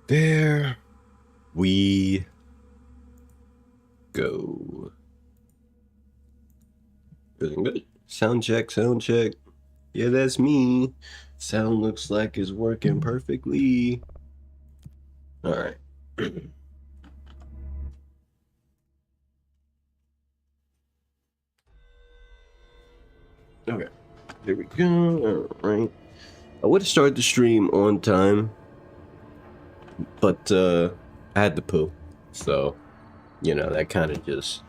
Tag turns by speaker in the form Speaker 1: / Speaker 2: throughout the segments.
Speaker 1: There we go. Feeling good. Sound check, sound check. Yeah, that's me. Sound looks like it's working perfectly. All right. Okay. There we go. All right. I would have started the stream on time, but I had to poo. So, that kind of just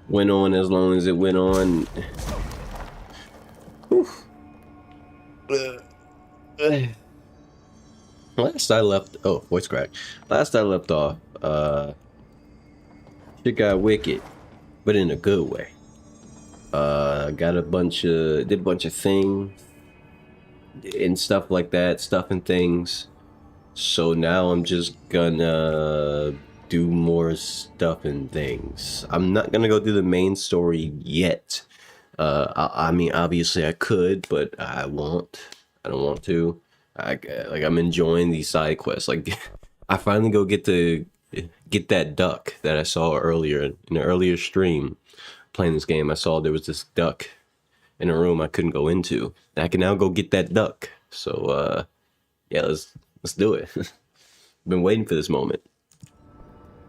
Speaker 1: went on as long as it went on. Oof. Last I left, oh, voice crack. Last I left off, shit got wicked, but in a good way. Got did a bunch of things and stuff like that, stuff and things. So now I'm just gonna do more stuff and things. I'm not gonna go do the main story yet. I mean, obviously I could, but I won't. I don't want to. I'm enjoying these side quests. Like, I finally go get that duck that I saw earlier in an earlier stream playing this game. I saw there was this duck in a room I couldn't go into. And I can now go get that duck. So yeah, let's do it. Been waiting for this moment.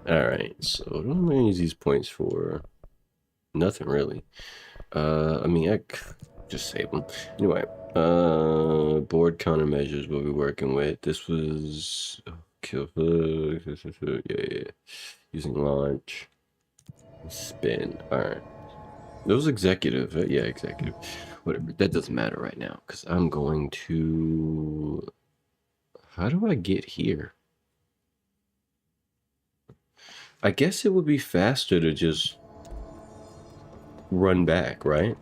Speaker 1: All right. So what am I gonna use these points for? Nothing really. I mean, I just save them. Anyway, board countermeasures we'll be working with. This was kill. Yeah. Using launch, spin. All right. Those executive. Yeah, executive. Whatever. That doesn't matter right now because I'm going to. How do I get here? I guess it would be faster to just run back, right?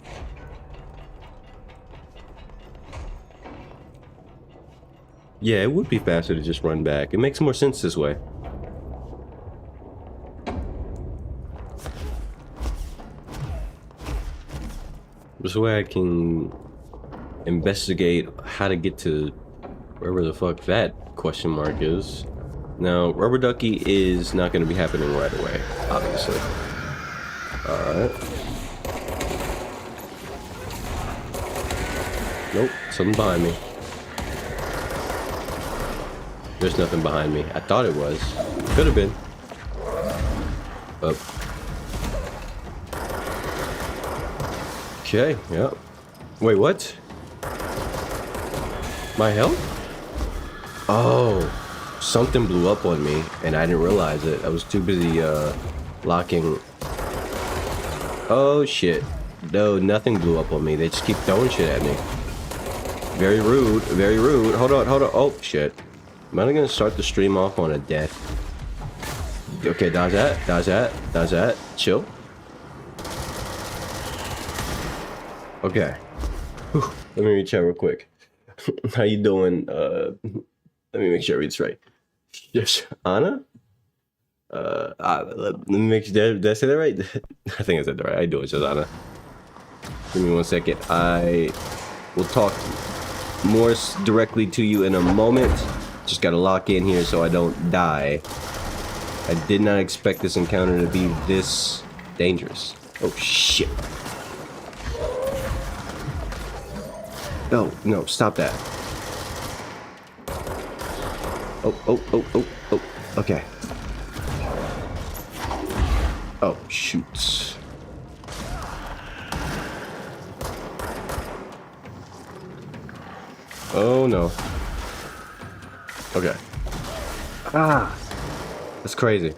Speaker 1: Yeah, it would be faster to just run back. It makes more sense this way. This way I can investigate how to get to wherever the fuck that question mark is. Now, Rubber Ducky is not going to be happening right away, obviously. Alright. Nope, something behind me. There's nothing behind me. I thought it was. Could have been. Up. Okay, yeah. Wait, what? My health? Oh, something blew up on me and I didn't realize it. I was too busy locking. Oh shit. No, nothing blew up on me. They just keep throwing shit at me. Very rude, very rude. Hold on. Oh shit. Am I gonna start the stream off on a death? Okay, dodge that. Chill. Okay. Whew. Let me read chat real quick. How you doing? Let me make sure I read this right. Yes, Anna? Let me make sure, did I say that right? I think I said that right. How you doing, Shazana? Give me 1 second. I will talk more directly to you in a moment. Just gotta lock in here so I don't die. I did not expect this encounter to be this dangerous. Oh shit. No, stop that. Oh. Okay. Oh, shoots. Oh no. Okay. Ah! That's crazy.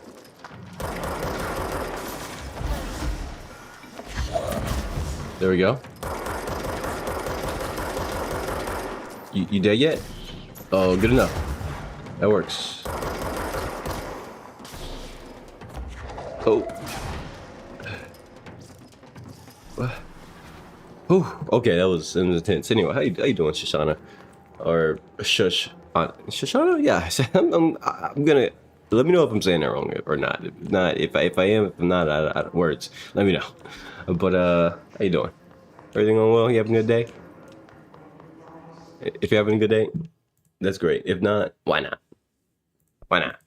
Speaker 1: There we go. You dead yet? Oh, good enough. That works. Oh. Oh, okay, that was intense. Anyway, how you doing, Shoshana? Or Shush? Shoshana? Yeah, I'm gonna let me know if I'm saying that wrong or not. If not, if I am, if I'm not, I words. Let me know. But how you doing? Everything going well? You having a good day? If you're having a good day, that's great. If not, why not? Why not?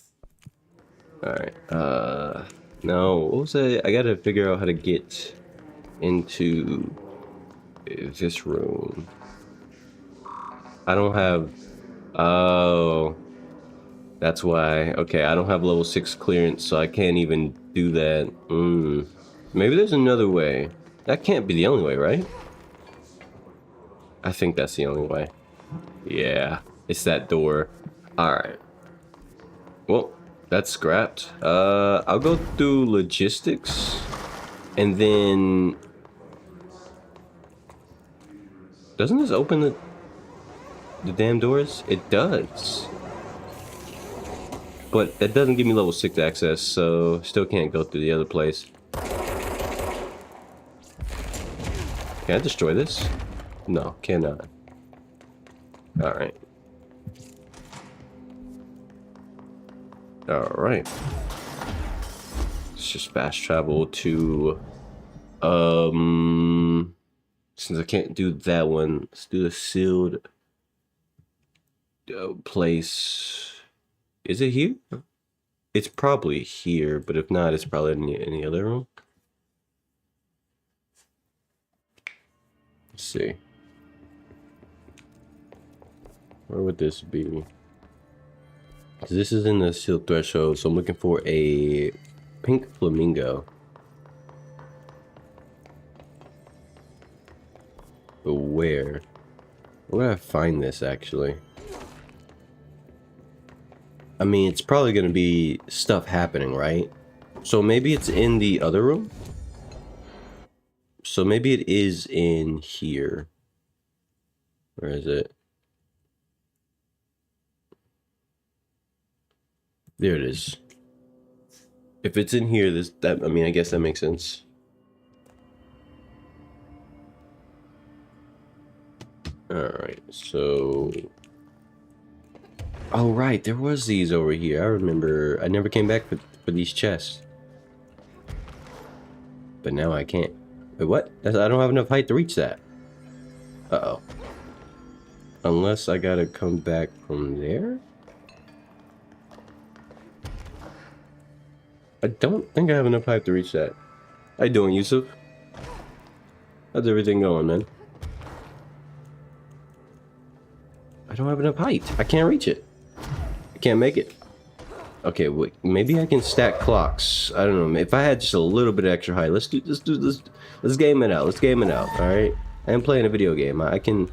Speaker 1: Alright, no, what was I gotta figure out how to get into this room. I don't have, oh, that's why. Okay, I don't have level 6 clearance, so I can't even do that. Maybe there's another way. That can't be the only way, right? I think that's the only way. Yeah, it's that door. Alright. Well, that's scrapped. I'll go through logistics, and then... Doesn't this open the damn doors? It does. But that doesn't give me level 6 access, so still can't go through the other place. Can I destroy this? No, cannot. Alright. Alright. Let's just fast travel to... Since I can't do that one, let's do the sealed place. Is it here? It's probably here, but if not, it's probably in any other room. Let's see. Where would this be? This is in the sealed threshold, so I'm looking for a pink flamingo. But where? Where would I find this, actually? I mean, it's probably going to be stuff happening, right? So maybe it's in the other room? So maybe it is in here. Where is it? There it is. If it's in here, I mean, I guess that makes sense. Alright, so... Oh, right, there was these over here. I remember. I never came back for these chests. But now I can't. Wait, what? I don't have enough height to reach that. Uh-oh. Unless I gotta come back from there? I don't think I have enough height to reach that. How you doing, Yusuf? How's everything going, man? I don't have enough height. I can't reach it. I can't make it. Okay, wait, maybe I can stack clocks. I don't know. If I had just a little bit of extra height, let's do this. Let's game it out. Let's game it out. All right. I am playing a video game. I can.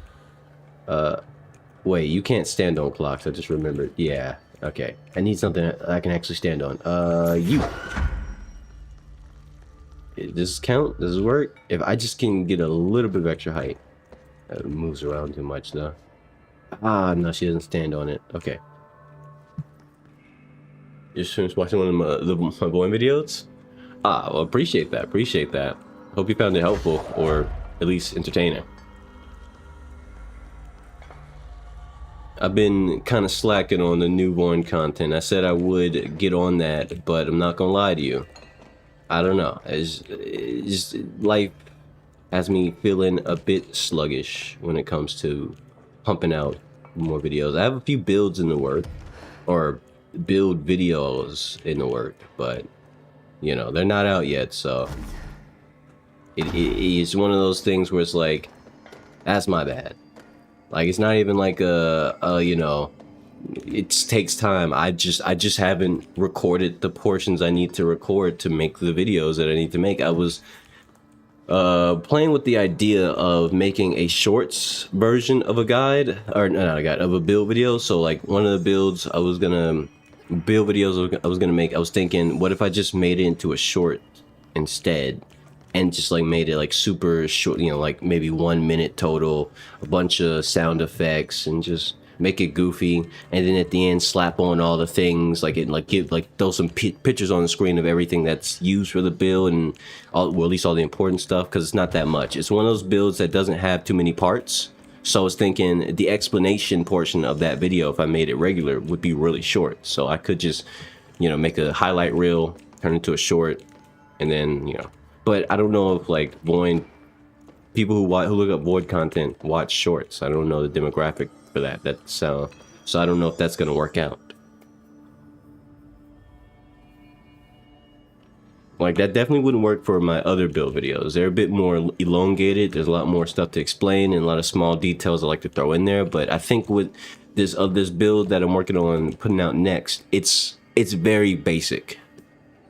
Speaker 1: Wait, you can't stand on clocks. I just remembered. Yeah. Okay. I need something I can actually stand on. You. Does this count? Does this work? If I just can get a little bit of extra height. It moves around too much though. Ah, no, she doesn't stand on it. Okay. Just finished watching one of my boy videos. Ah, well, appreciate that. Appreciate that. Hope you found it helpful, or at least entertaining. I've been kind of slacking on the newborn content. I said I would get on that, but I'm not gonna lie to you. I don't know. It's just life has me feeling a bit sluggish when it comes to pumping out more videos. I have a few builds in the work, or build videos in the work, but you know, they're not out yet, so it's one of those things where it's like, that's my bad. Like, it's not even like you know, it takes time. I just haven't recorded the portions I need to record to make the videos that I need to make. I was playing with the idea of making a shorts version of a guide, or not a guide, of a build video. So like one of the builds I was gonna make, I was thinking, what if I just made it into a short instead, and just like made it like super short, you know, like maybe 1 minute total, a bunch of sound effects, and just make it goofy, and then at the end slap on all the things, like it, like give, like throw some pictures on the screen of everything that's used for the build, and all, well, at least all the important stuff, because it's not that much. It's one of those builds that doesn't have too many parts. So I was thinking the explanation portion of that video, if I made it regular, would be really short. So I could just, you know, make a highlight reel, turn it into a short, and then, you know. But I don't know if like people who look up Void content watch shorts. I don't know the demographic for that. So I don't know if that's gonna work out. Like that definitely wouldn't work for my other build videos. They're a bit more elongated. There's a lot more stuff to explain and a lot of small details I like to throw in there. But I think with this build that I'm working on putting out next, it's very basic.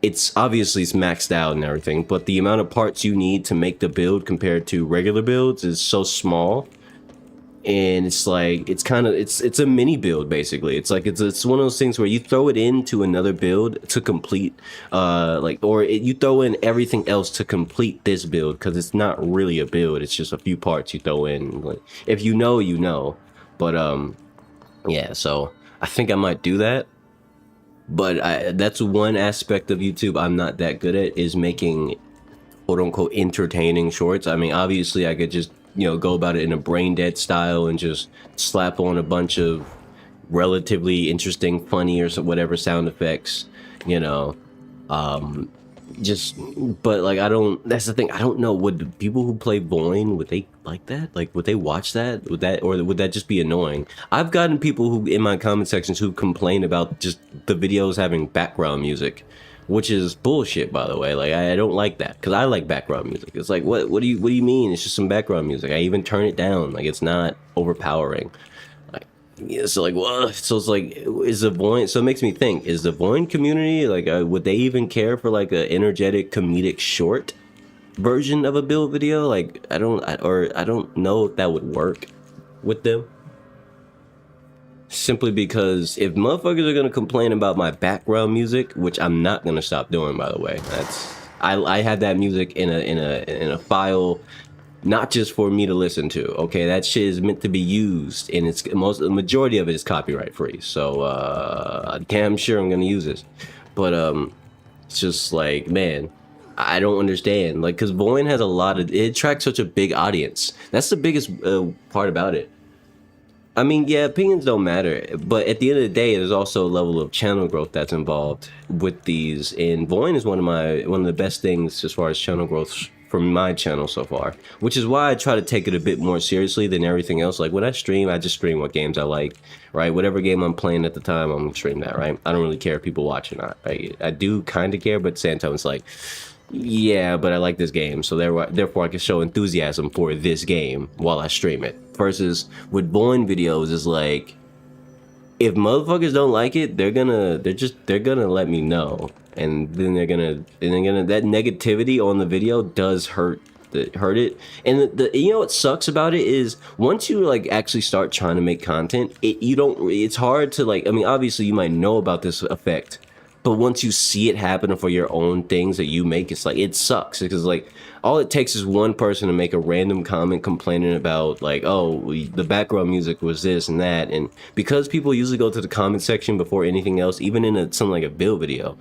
Speaker 1: It's obviously it's maxed out and everything, but the amount of parts you need to make the build compared to regular builds is so small. And it's like it's a mini build basically. It's like it's one of those things where you throw it into another build to complete you throw in everything else to complete this build, because it's not really a build, it's just a few parts you throw in. Like, if you know, you know. But yeah, so I think I might do that. But that's one aspect of YouTube I'm not that good at, is making quote unquote entertaining shorts. I mean, obviously I could just, go about it in a brain dead style and just slap on a bunch of relatively interesting, funny or whatever sound effects, just, but like, that's the thing, I don't know, would the people who play Voin, would they like that? Like, would they watch that? Or would that just be annoying? I've gotten people who, in my comment sections, who complain about just the videos having background music, which is bullshit, by the way. Like, I don't like that, because I like background music. It's like, what do you mean? It's just some background music. I even turn it down. Like, it's not overpowering. Like, yeah, so like, what? So it's like, is the Voin? So it makes me think: is the Voin community like, would they even care for like a energetic, comedic short version of a build video? Like, I don't know if that would work with them. Simply because if motherfuckers are gonna complain about my background music, which I'm not gonna stop doing, by the way, I had that music in a file, not just for me to listen to. Okay, that shit is meant to be used, and the majority of it is copyright free. So damn sure I'm gonna use this. But it's just like, man, I don't understand. Like, because Voin has it attracts such a big audience. That's the biggest part about it. I mean, yeah, opinions don't matter, but at the end of the day, there's also a level of channel growth that's involved with these. And Voin is one of the best things as far as channel growth for my channel so far, which is why I try to take it a bit more seriously than everything else. Like, when I stream, I just stream what games I like, right? Whatever game I'm playing at the time, I'm gonna stream that, right? I don't really care if people watch or not. I do kind of care, but at the same time, it's like, yeah, but I like this game, so therefore I can show enthusiasm for this game while I stream it. Versus with Voin videos, is like, if motherfuckers don't like it, they're gonna let me know, and then that negativity on the video does hurt it. And what sucks about it is, once you like actually start trying to make content, it's hard to, like, I mean, obviously you might know about this effect, but once you see it happen for your own things that you make, it's like, it sucks, because like, all it takes is one person to make a random comment complaining about, like, oh, the background music was this and that. And because people usually go to the comment section before anything else, even in something like a build video,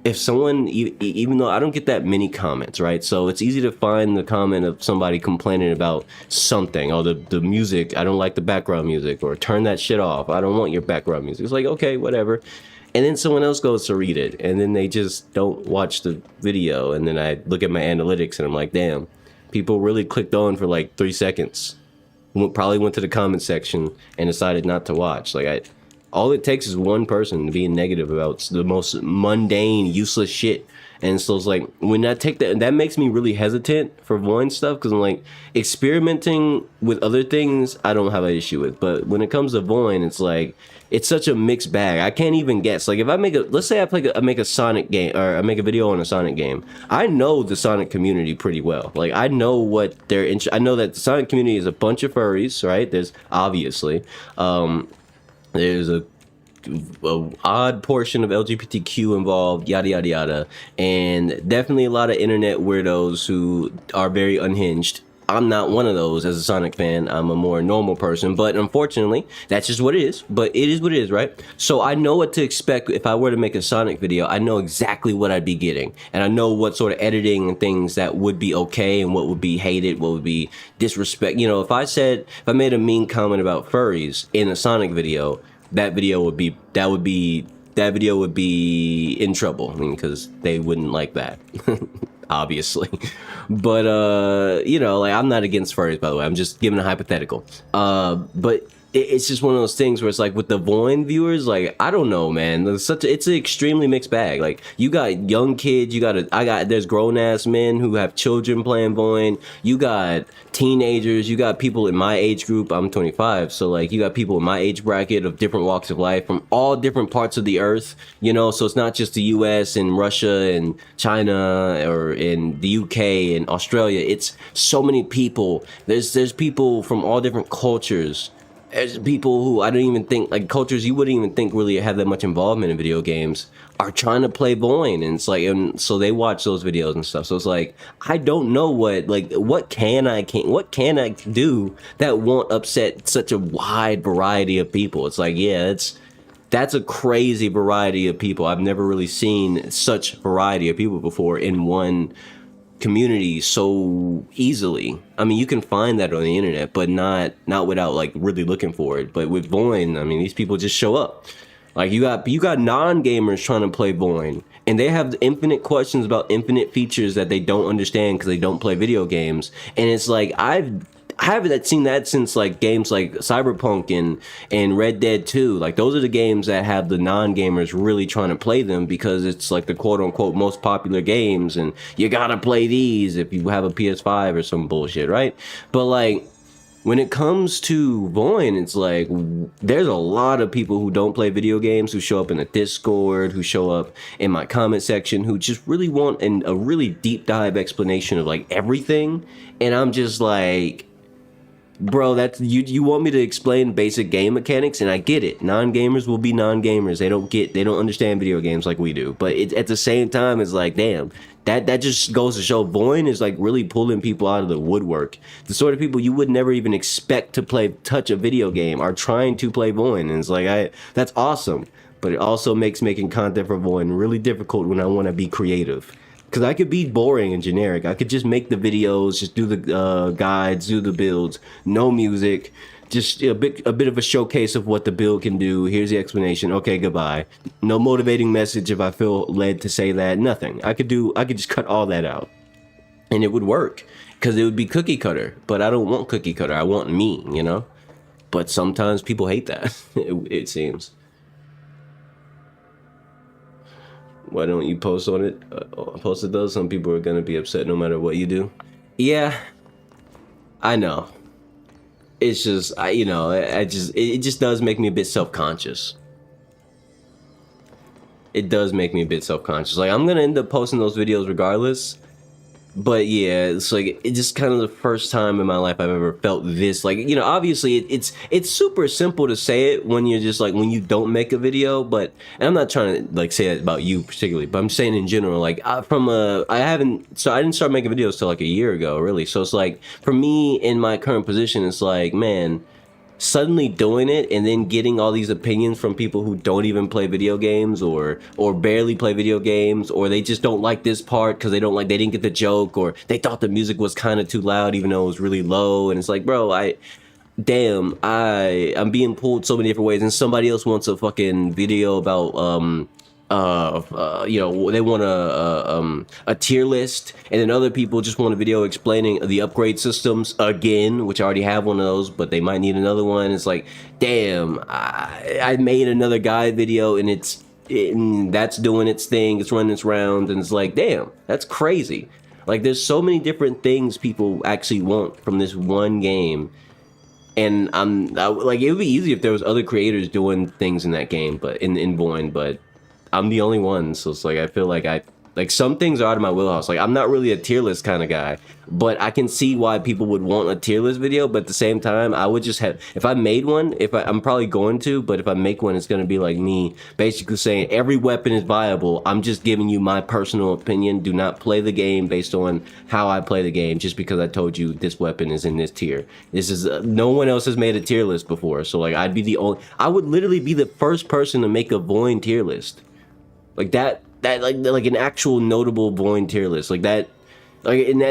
Speaker 1: if someone, even though I don't get that many comments, right? So it's easy to find the comment of somebody complaining about something. Oh, the music, I don't like the background music, or turn that shit off, I don't want your background music. It's like, okay, whatever. And then someone else goes to read it, and then they just don't watch the video. And then I look at my analytics, and I'm like, damn, people really clicked on for like 3 seconds. Probably went to the comment section and decided not to watch. Like, all it takes is one person being negative about the most mundane, useless shit. And so it's like, when I take that makes me really hesitant for Voin stuff, because I'm like, experimenting with other things, I don't have an issue with. But when it comes to Voin, it's like, it's such a mixed bag. I can't even guess. Like, if I let's say I make a Sonic game, or I make a video on a Sonic game, I know the Sonic community pretty well. Like, I know what I know that the Sonic community is a bunch of furries, right? There's obviously, there's a odd portion of LGBTQ involved, yada yada yada, and definitely a lot of internet weirdos who are very unhinged. I'm not one of those as a Sonic fan. I'm a more normal person, but unfortunately, that's just what it is. But it is what it is, right? So I know what to expect if I were to make a Sonic video. I know exactly what I'd be getting, and I know what sort of editing and things that would be okay and what would be hated, what would be disrespect. If I made a mean comment about furries in a Sonic video, that video would be in trouble. I mean, because they wouldn't like that. Obviously. But like, I'm not against furries, by the way. I'm just giving a hypothetical. But it's just one of those things where it's like with the Void viewers, like I don't know, man. It's an extremely mixed bag. Like you got young kids, there's grown ass men who have children playing Void. You got teenagers, you got people in my age group. I'm 25, so like you got people in my age bracket of different walks of life from all different parts of the earth. You know, so it's not just the U.S. and Russia and China or in the UK and Australia. It's so many people. There's people from all different cultures. There's people who I don't even think, like cultures you wouldn't even think really have that much involvement in video games, are trying to play Boing, and it's like, and so they watch those videos and stuff. So it's like, I don't know what can I do that won't upset such a wide variety of people. It's like, yeah, that's a crazy variety of people. I've never really seen such variety of people before in one community so easily. I mean, you can find that on the internet, but not without like really looking for it. But with Void, I mean, these people just show up. Like you got non-gamers trying to play Void, and they have infinite questions about infinite features that they don't understand because they don't play video games. And it's like I haven't seen that since like games like Cyberpunk and Red Dead 2. Like those are the games that have the non-gamers really trying to play them because it's like the quote unquote most popular games, and you gotta play these if you have a PS5 or some bullshit, right? But like when it comes to Void, it's like there's a lot of people who don't play video games who show up in the Discord, who show up in my comment section, who just really want a really deep dive explanation of like everything. And I'm just like, bro, that's you want me to explain basic game mechanics, and I get it. Non-gamers will be non-gamers. They don't understand video games like we do. But at the same time, it's like, damn, that just goes to show Void is like really pulling people out of the woodwork. The sort of people you would never even expect to touch a video game are trying to play Void, and it's like that's awesome. But it also makes making content for Void really difficult when I want to be creative. Because I could be boring and generic. I could just make the videos, just do the guides, do the builds, no music, just a bit of a showcase of what the build can do. Here's the explanation. Okay, goodbye. No motivating message if I feel led to say that. Nothing. I could just cut all that out, and it would work because it would be cookie cutter. But I don't want cookie cutter. I want me, you know. But sometimes people hate that. It seems. Why don't you post on it? Post it though. Some people are gonna be upset no matter what you do. Yeah, I know. It's just it just does make me a bit self-conscious. It does make me a bit self-conscious. Like I'm gonna end up posting those videos regardless. But yeah, it's like it's just kind of the first time in my life I've ever felt this. Like, you know, obviously it's super simple to say it when you're just like when you don't make a video. But and I'm not trying to like say that about you particularly, but I'm saying in general. Like I didn't start making videos till like a year ago, really. So it's like for me in my current position, it's like, man, suddenly doing it and then getting all these opinions from people who don't even play video games or barely play video games, or they just don't like this part because they didn't get the joke, or they thought the music was kind of too loud even though it was really low. And it's like, bro, I'm being pulled so many different ways, and somebody else wants a fucking video about you know, they want a tier list, and then other people just want a video explaining the upgrade systems again, which I already have one of those, but they might need another one. It's like, damn, I made another guide video, and that's doing its thing, it's running its rounds, and it's like, damn, that's crazy. Like there's so many different things people actually want from this one game. And like it would be easy if there was other creators doing things in that game, but in Void, but I'm the only one, so it's like I feel like some things are out of my wheelhouse. Like I'm not really a tier list kind of guy, but I can see why people would want a tier list video. But at the same time, I would just have, if I made one, I'm probably going to, but if I make one, it's gonna be like me basically saying every weapon is viable. I'm just giving you my personal opinion. Do not play the game based on how I play the game just because I told you this weapon is in this tier. This is no one else has made a tier list before, so like I would literally be the first person to make a Void tier list. Like that like an actual notable Void tier list like that, like, and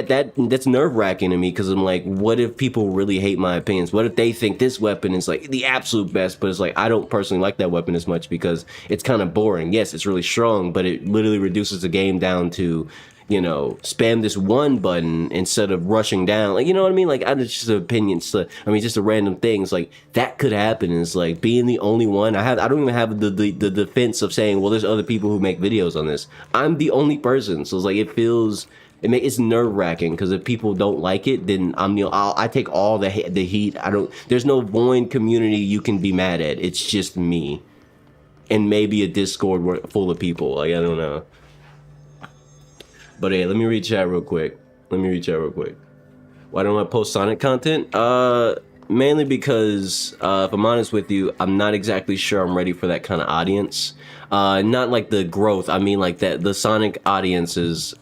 Speaker 1: that's nerve-wracking to me because I'm like, what if people really hate my opinions? What if they think this weapon is like the absolute best, but it's like I don't personally like that weapon as much because it's kind of boring. Yes, it's really strong, but it literally reduces the game down to spam this one button instead of rushing down. Like, you know what I mean? Like, I just opinions. I mean, just a random things like that could happen. Is like being the only one. I don't even have the defense of saying, well, there's other people who make videos on this. I'm the only person, so it's like it's nerve wracking because if people don't like it, then I take all the heat. There's no Void community you can be mad at. It's just me and maybe a Discord full of people. Like, I don't know. But hey, let me read chat real quick. Why don't I post Sonic content? Mainly because, if I'm honest with you, I'm not exactly sure I'm ready for that kind of audience. Not like the growth. I mean, like that the Sonic audience is.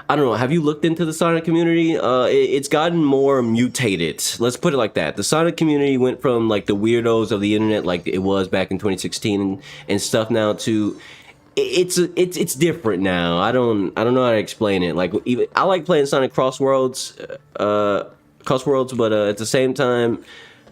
Speaker 1: I don't know. Have you looked into the Sonic community? It's gotten more mutated. Let's put it like that. The Sonic community went from like the weirdos of the internet, like it was back in 2016 and stuff, now to it's different now. I don't know how to explain it. Like, even I like playing Sonic Crossworlds, but at the same time,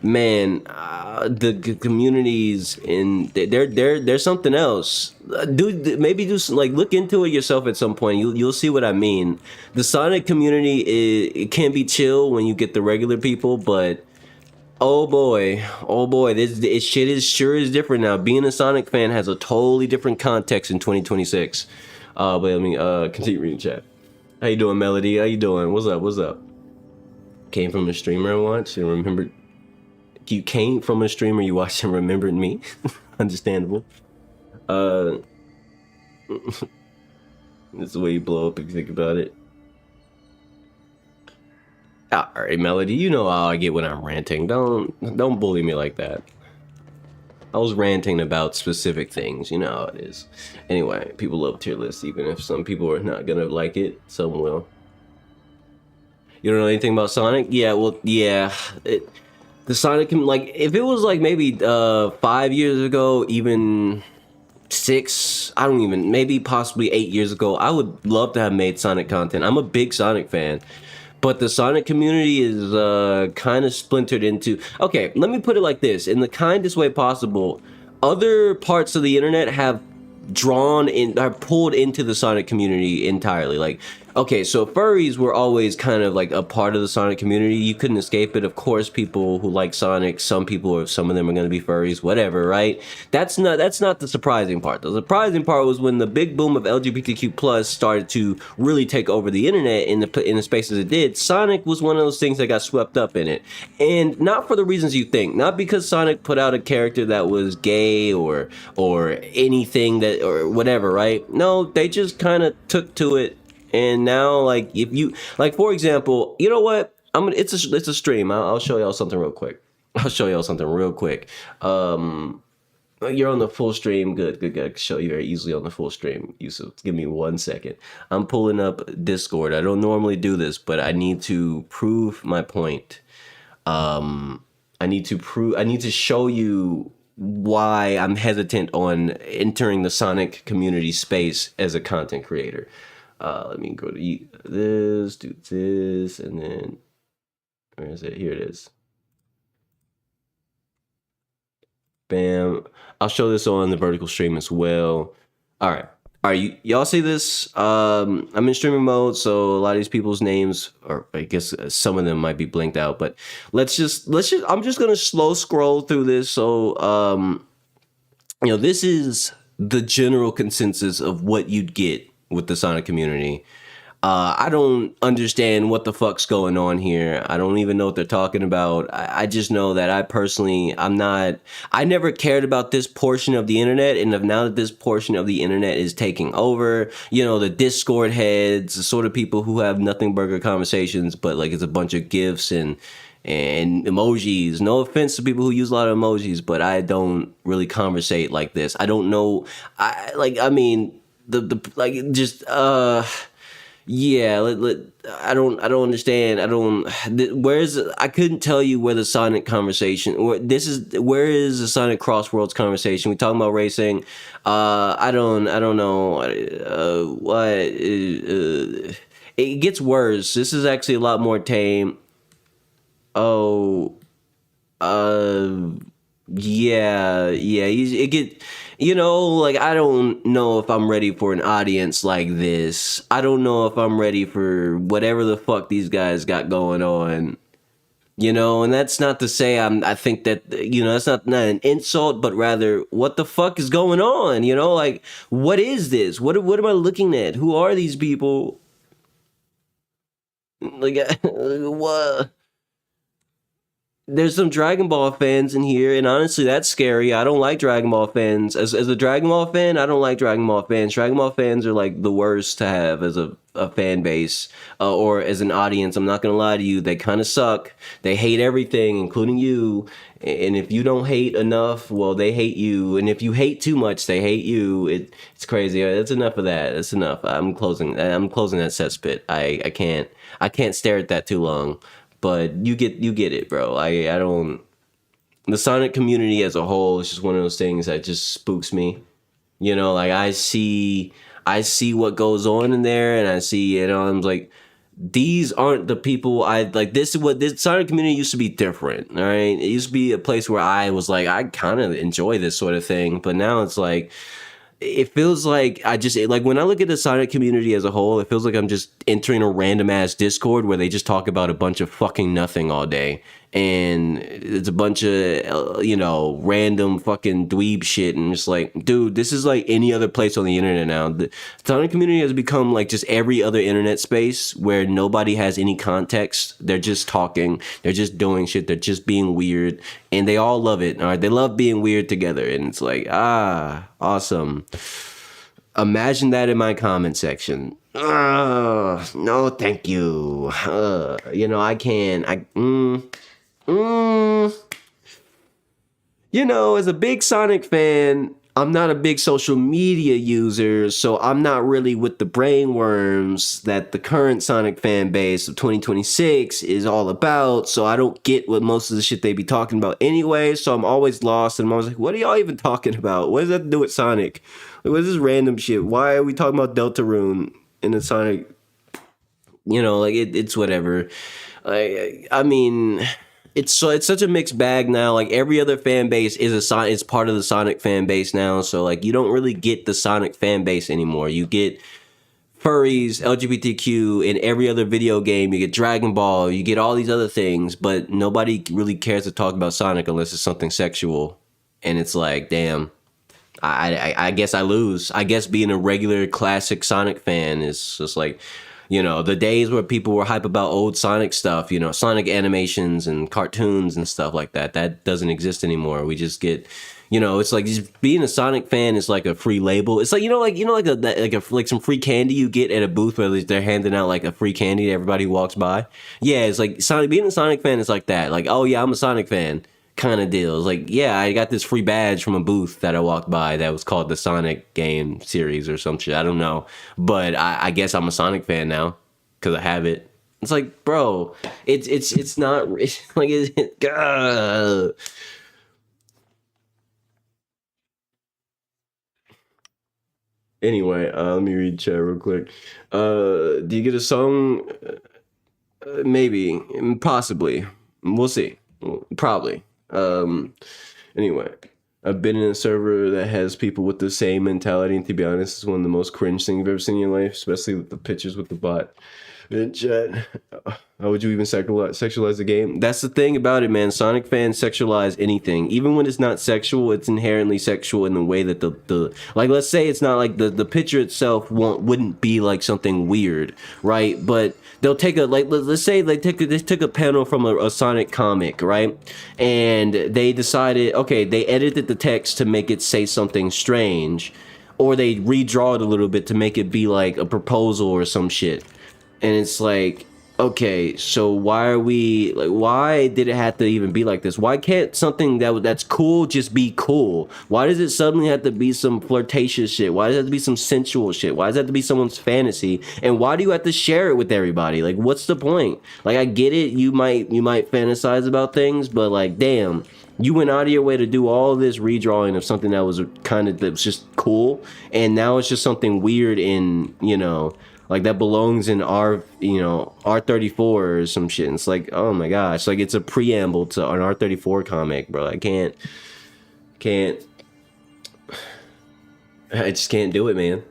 Speaker 1: man, the communities in they're something else. Maybe do like look into it yourself at some point. You'll see what I mean. The Sonic community it can be chill when you get the regular people, but oh boy, this shit is different now. Being a Sonic fan has a totally different context in 2026. But let me continue reading chat. How you doing, Melody? How you doing? What's up? Came from a streamer I watched and remembered. You came from a streamer you watched and remembered me. Understandable. That's the way you blow up if you think about it. All right, Melody, you know how I get when I'm ranting. Don't bully me like that. I was ranting about specific things. You know how it is. Anyway, people love tier lists, even if some people are not gonna like it. Some will. You don't know anything about Sonic? Yeah, well, yeah. The Sonic, like, if it was like maybe 5 years ago, even 6, I don't even, maybe possibly 8 years ago, I would love to have made Sonic content. I'm a big Sonic fan. But the Sonic community is kind of splintered into... Okay, let me put it like this. In the kindest way possible, other parts of the internet have pulled into the Sonic community entirely. Like, okay, so furries were always kind of like a part of the Sonic community. You couldn't escape it. Of course, people who like Sonic, some of them are going to be furries, whatever, right? That's not the surprising part. The surprising part was when the big boom of LGBTQ plus started to really take over the internet in the spaces it did. Sonic was one of those things that got swept up in it, and not for the reasons you think. Not because Sonic put out a character that was gay or anything that or whatever, right? No, they just kind of took to it. And now, like, if you, like, for example, you know what? It's a stream. I'll show y'all something real quick. You're on the full stream. Good. I can show you very easily on the full stream. Yusuf, give me 1 second. I'm pulling up Discord. I don't normally do this, but I need to prove my point. I need to show you why I'm hesitant on entering the Sonic community space as a content creator. Let me go to this, do this, and then where is it? Here it is. Bam. I'll show this on the vertical stream as well. All right. Y'all see this? I'm in streaming mode, so a lot of these people's names, or I guess some of them might be blinked out, but let's just I'm just gonna slow scroll through this. So this is the general consensus of what you'd get with the Sonic community. I don't understand what the fuck's going on here. I don't even know what they're talking about. I just know that I never cared about this portion of the internet, and now that this portion of the internet is taking over, the Discord heads, the sort of people who have nothing burger conversations, but like it's a bunch of GIFs and emojis. No offense to people who use a lot of emojis, but I don't really conversate like this. I don't know. Yeah, I don't understand. I couldn't tell you where the Sonic conversation, where is the Sonic Crossworlds conversation? We talking about racing. I don't know. It gets worse. This is actually a lot more tame. Oh, Yeah, yeah. It get, like I don't know if I'm ready for an audience like this. I don't know if I'm ready for whatever the fuck these guys got going on. And that's not to say I think that that's not an insult, but rather what the fuck is going on? Like what is this? What am I looking at? Who are these people? Like what? There's some Dragon Ball fans in here, and honestly, that's scary. I don't like Dragon Ball fans. As a Dragon Ball fan, I don't like Dragon Ball fans. Dragon Ball fans are like the worst to have as a fan base or as an audience. I'm not gonna lie to you, they kind of suck. They hate everything, including you. And if you don't hate enough, well, they hate you. And if you hate too much, they hate you. It's crazy. That's enough of that. That's enough. I'm closing that cesspit. I can't stare at that too long. But you get it, bro. I don't. The Sonic community as a whole is just one of those things that just spooks me. Like I see what goes on in there, and I see, I'm like, these aren't the people I like. This is what this Sonic community used to be different. All right, it used to be a place where I was like, I kind of enjoy this sort of thing, but now it's like it feels like like when I look at the Sonic community as a whole, it feels like I'm just entering a random ass Discord where they just talk about a bunch of fucking nothing all day. And it's a bunch of, random fucking dweeb shit. And just like, dude, this is like any other place on the internet now. The Sonic community has become like just every other internet space where nobody has any context. They're just talking. They're just doing shit. They're just being weird. And they all love it. All right. They love being weird together. And it's like, awesome. Imagine that in my comment section. No, thank you. I can't. Mm, as a big Sonic fan, I'm not a big social media user, so I'm not really with the brainworms that the current Sonic fan base of 2026 is all about. So I don't get what most of the shit they be talking about anyway. So I'm always lost, and I'm always like, what are y'all even talking about? What does that have to do with Sonic? Like, what is this random shit? Why are we talking about Deltarune in the Sonic? Like it's whatever. I mean, it's such a mixed bag now. Like every other fan base is part of the Sonic fan base now. So like you don't really get the Sonic fan base anymore. You get furries, LGBTQ in every other video game. You get Dragon Ball. You get all these other things, but nobody really cares to talk about Sonic unless it's something sexual. And it's like, damn. I guess I lose. I guess being a regular classic Sonic fan is just like, the days where people were hype about old Sonic stuff, Sonic animations and cartoons and stuff like that. That doesn't exist anymore. We just get, it's like just being a Sonic fan is like a free label. It's like like some free candy you get at a booth where they're handing out like a free candy to everybody who walks by. Yeah, it's like Sonic. Being a Sonic fan is like that. Like, oh yeah, I'm a Sonic fan. Kind of deal. It's like, yeah, I got this free badge from a booth that I walked by that was called the Sonic game series or some shit. I don't know. But I guess I'm a Sonic fan now because I have it. It's like, bro, it's not like Anyway, let me read chat real quick. Do you get a song? Maybe, possibly. We'll see. Probably. Anyway, I've been in a server that has people with the same mentality, and to be honest, it's one of the most cringe things you've ever seen in your life, especially with the pictures with the bot. In chat, how would you even sexualize the game? That's the thing about it, man. Sonic fans sexualize anything. Even when it's not sexual, it's inherently sexual in the way that the like, let's say it's not like the picture itself wouldn't be like something weird, right? But they'll take a, like, let's say they took a panel from a Sonic comic, right? And they decided, okay, they edited the text to make it say something strange, or they redraw it a little bit to make it be like a proposal or some shit. And it's like, okay, so why did it have to even be like this? Why can't something that's cool just be cool? Why does it suddenly have to be some flirtatious shit? Why does it have to be some sensual shit? Why does it have to be someone's fantasy? And why do you have to share it with everybody? Like, what's the point? Like, I get it, you might fantasize about things, but like, damn, you went out of your way to do all this redrawing of something that was that was just cool, and now it's just something weird in, like that belongs in R34 or some shit. And it's like, oh my gosh, like it's a preamble to an R34 comic, bro. I can't. Can't. I just can't do it, man.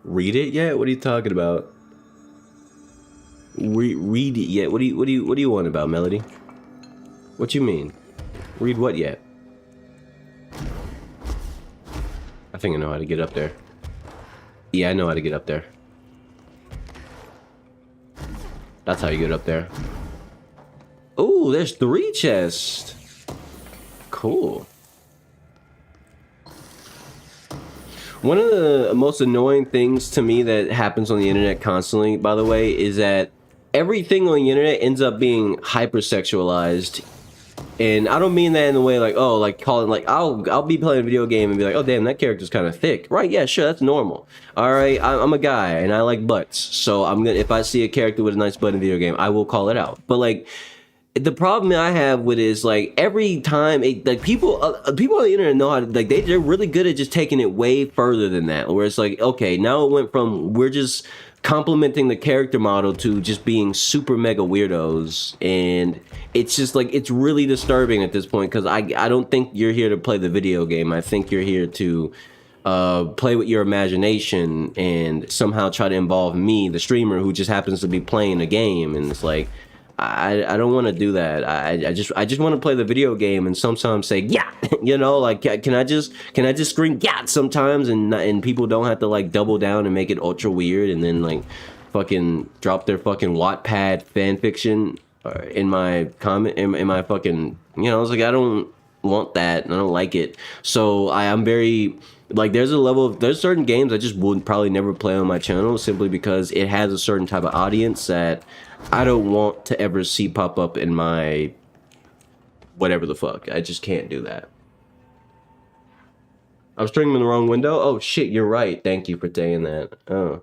Speaker 1: Read it yet? What are you talking about? Read it yet? What do you want about, Melody? What you mean? Read what yet? I think I know how to get up there. Yeah, I know how to get up there. That's how you get up there. Oh, there's 3 chests. Cool. One of the most annoying things to me that happens on the internet constantly, by the way, is that everything on the internet ends up being hypersexualized. And I don't mean that in the way like, oh, like calling, like I'll be playing a video game and be like, oh damn, that character's kind of thick, right? Yeah, sure, that's normal. All right, I'm a guy and I like butts, so I'm gonna, if I see a character with a nice butt in a video game, I will call it out. But like, the problem I have with it is like every time like people on the internet know how to, like they're really good at just taking it way further than that, where it's like, okay, now it went from we're just complimenting the character model to just being super mega weirdos, and it's just like it's really disturbing at this point, because I don't think you're here to play the video game. I think you're here to play with your imagination and somehow try to involve me, the streamer, who just happens to be playing a game. And it's like, I don't want to do that. I just want to play the video game and sometimes say yeah, you know, like can I just scream yeah sometimes, and people don't have to like double down and make it ultra weird and then like fucking drop their fucking Wattpad fan fiction in my comment in my fucking, you know, it's like I don't want that and I don't like it. So I'm very like, there's certain games I just would probably never play on my channel simply because it has a certain type of audience that I don't want to ever see pop up in my whatever the fuck. I just can't do that. I was streaming in the wrong window. Oh shit, you're right. Thank you for saying that. Oh.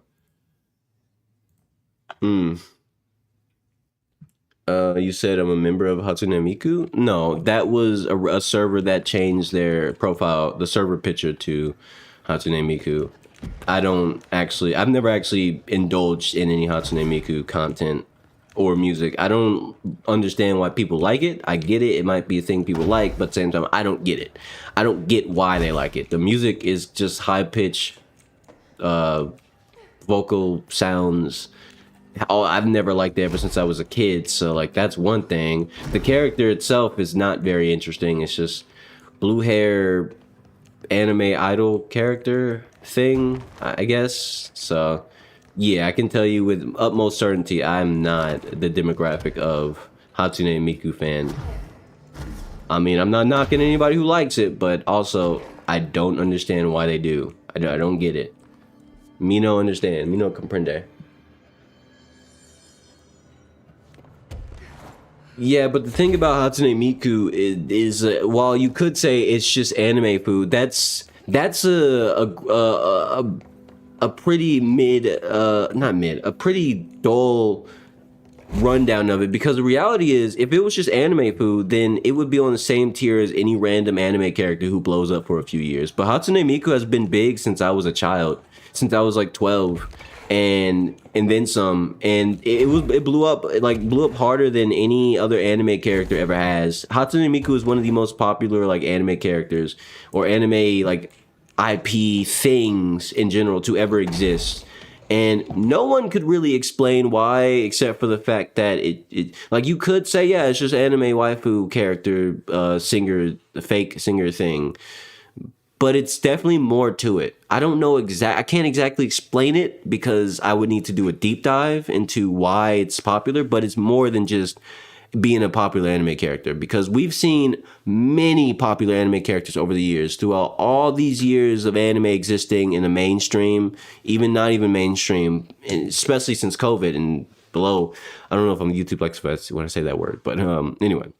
Speaker 1: You said I'm a member of Hatsune Miku? No, that was a server that changed their profile, the server picture, to Hatsune Miku. I've never actually indulged in any Hatsune Miku content or music. I don't understand why people like it. I get it. It might be a thing people like, but at the same time, I don't get it. I don't get why they like it. The music is just high-pitched vocal sounds. Oh, I've never liked it ever since I was a kid, so like that's one thing. The character itself is not very interesting. It's just blue hair anime idol character thing, I guess. So yeah, I can tell you with utmost certainty I'm not the demographic of Hatsune Miku fan. I mean, I'm not knocking anybody who likes it, but also I don't understand why they do. I don't get it. Me no understand. Me no comprende. Yeah, but the thing about Hatsune Miku is while you could say it's just anime food, that's a pretty a pretty dull rundown of it, because the reality is if it was just anime food, then it would be on the same tier as any random anime character who blows up for a few years. But Hatsune Miku has been big since I was a child, since I was like 12. And then some, and it blew up harder than any other anime character ever has. Hatsune Miku is one of the most popular like anime characters or anime like IP things in general to ever exist, and no one could really explain why, except for the fact that it like, you could say yeah, it's just anime waifu character, singer, fake singer thing. But it's definitely more to it. I don't know I can't exactly explain it because I would need to do a deep dive into why it's popular, but it's more than just being a popular anime character, because we've seen many popular anime characters over the years, throughout all these years of anime existing in the mainstream, even not even mainstream, especially since COVID and below. I don't know if I'm YouTube like when I say that word, but anyway.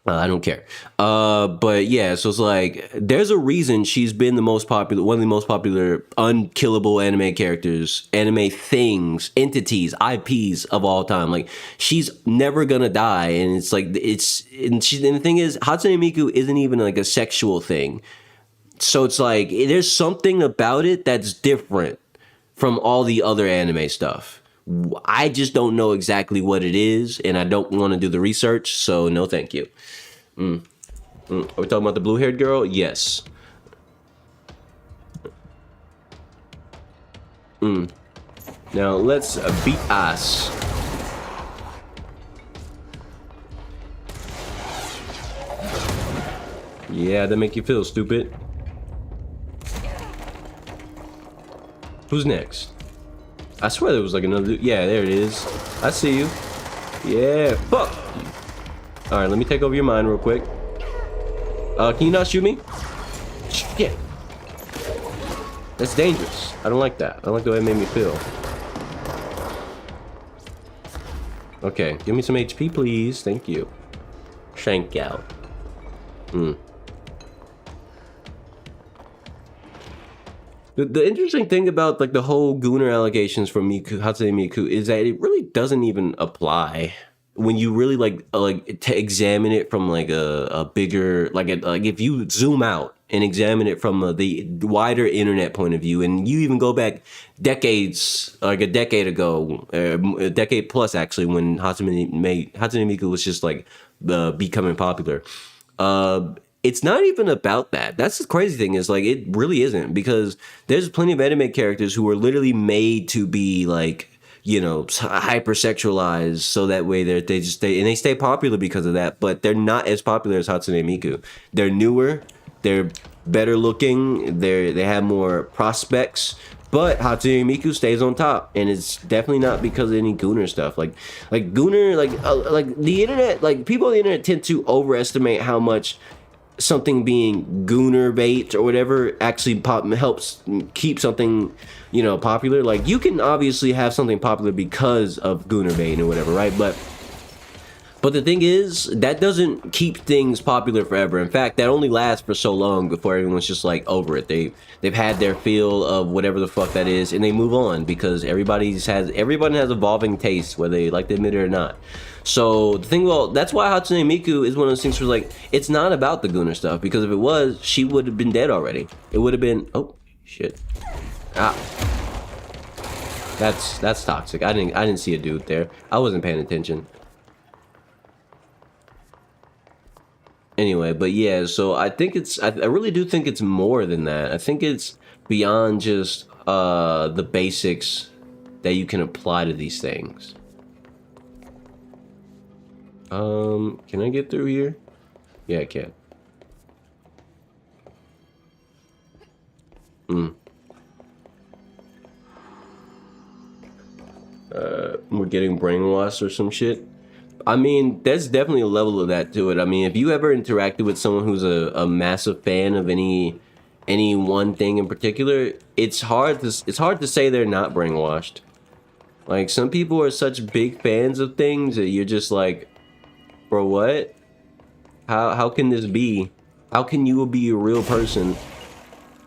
Speaker 1: I don't care. But yeah, so it's like, there's a reason she's been the most popular, one of the most popular unkillable anime characters, anime things, entities, IPs of all time. Like, she's never gonna die. And it's like, and the thing is, Hatsune Miku isn't even like a sexual thing. So it's like, there's something about it that's different from all the other anime stuff. I just don't know exactly what it is, and I don't want to do the research, so no thank you. Are we talking about the blue-haired girl? Yes. Now let's beat us. Yeah, that make you feel stupid. Who's next? I swear there was like another. Yeah, there it is. I see you. Yeah, fuck. All right, let me take over your mind real quick. Can you not shoot me? Shit. That's dangerous. I don't like that. I don't like the way it made me feel. Okay, give me some HP, please. Thank you. Shank out. The interesting thing about like the whole Gooner allegations from Miku, Hatsune Miku, is that it really doesn't even apply when you really like to examine it from like a bigger like if you zoom out and examine it from the wider internet point of view, and you even go back decades, like a decade ago, a decade plus actually, when Hatsune Miku was just like becoming popular. It's not even about that. That's the crazy thing, is like it really isn't, because there's plenty of anime characters who are literally made to be like, you know, hypersexualized, so that way they stay popular because of that, but they're not as popular as Hatsune Miku. They're newer, they're better looking, they have more prospects, but Hatsune Miku stays on top, and it's definitely not because of any Gooner stuff. Like Gooner, like the internet, like people on the internet tend to overestimate how much something being Gooner bait or whatever actually helps keep something, you know, popular. Like you can obviously have something popular because of Gooner bait and whatever, right? But the thing is, that doesn't keep things popular forever. In fact, that only lasts for so long before everyone's just like over it. They've had their feel of whatever the fuck that is, and they move on, because everybody has evolving tastes, whether they like to admit it or not. So the thing, well, that's why Hatsune Miku is one of those things where like it's not about the Gooner stuff, because if it was, she would have been dead already. It would have been, oh shit, that's toxic. I didn't see a dude there. I wasn't paying attention. Anyway, but yeah, so I think I really do think it's more than that. I think it's beyond just the basics that you can apply to these things. Can I get through here? Yeah, I can. We're getting brainwashed or some shit. I mean, there's definitely a level of that to it. I mean, if you ever interacted with someone who's a massive fan of any one thing in particular, it's hard to say they're not brainwashed. Like, some people are such big fans of things that you're just like, bro, what? How can this be? How can you be a real person?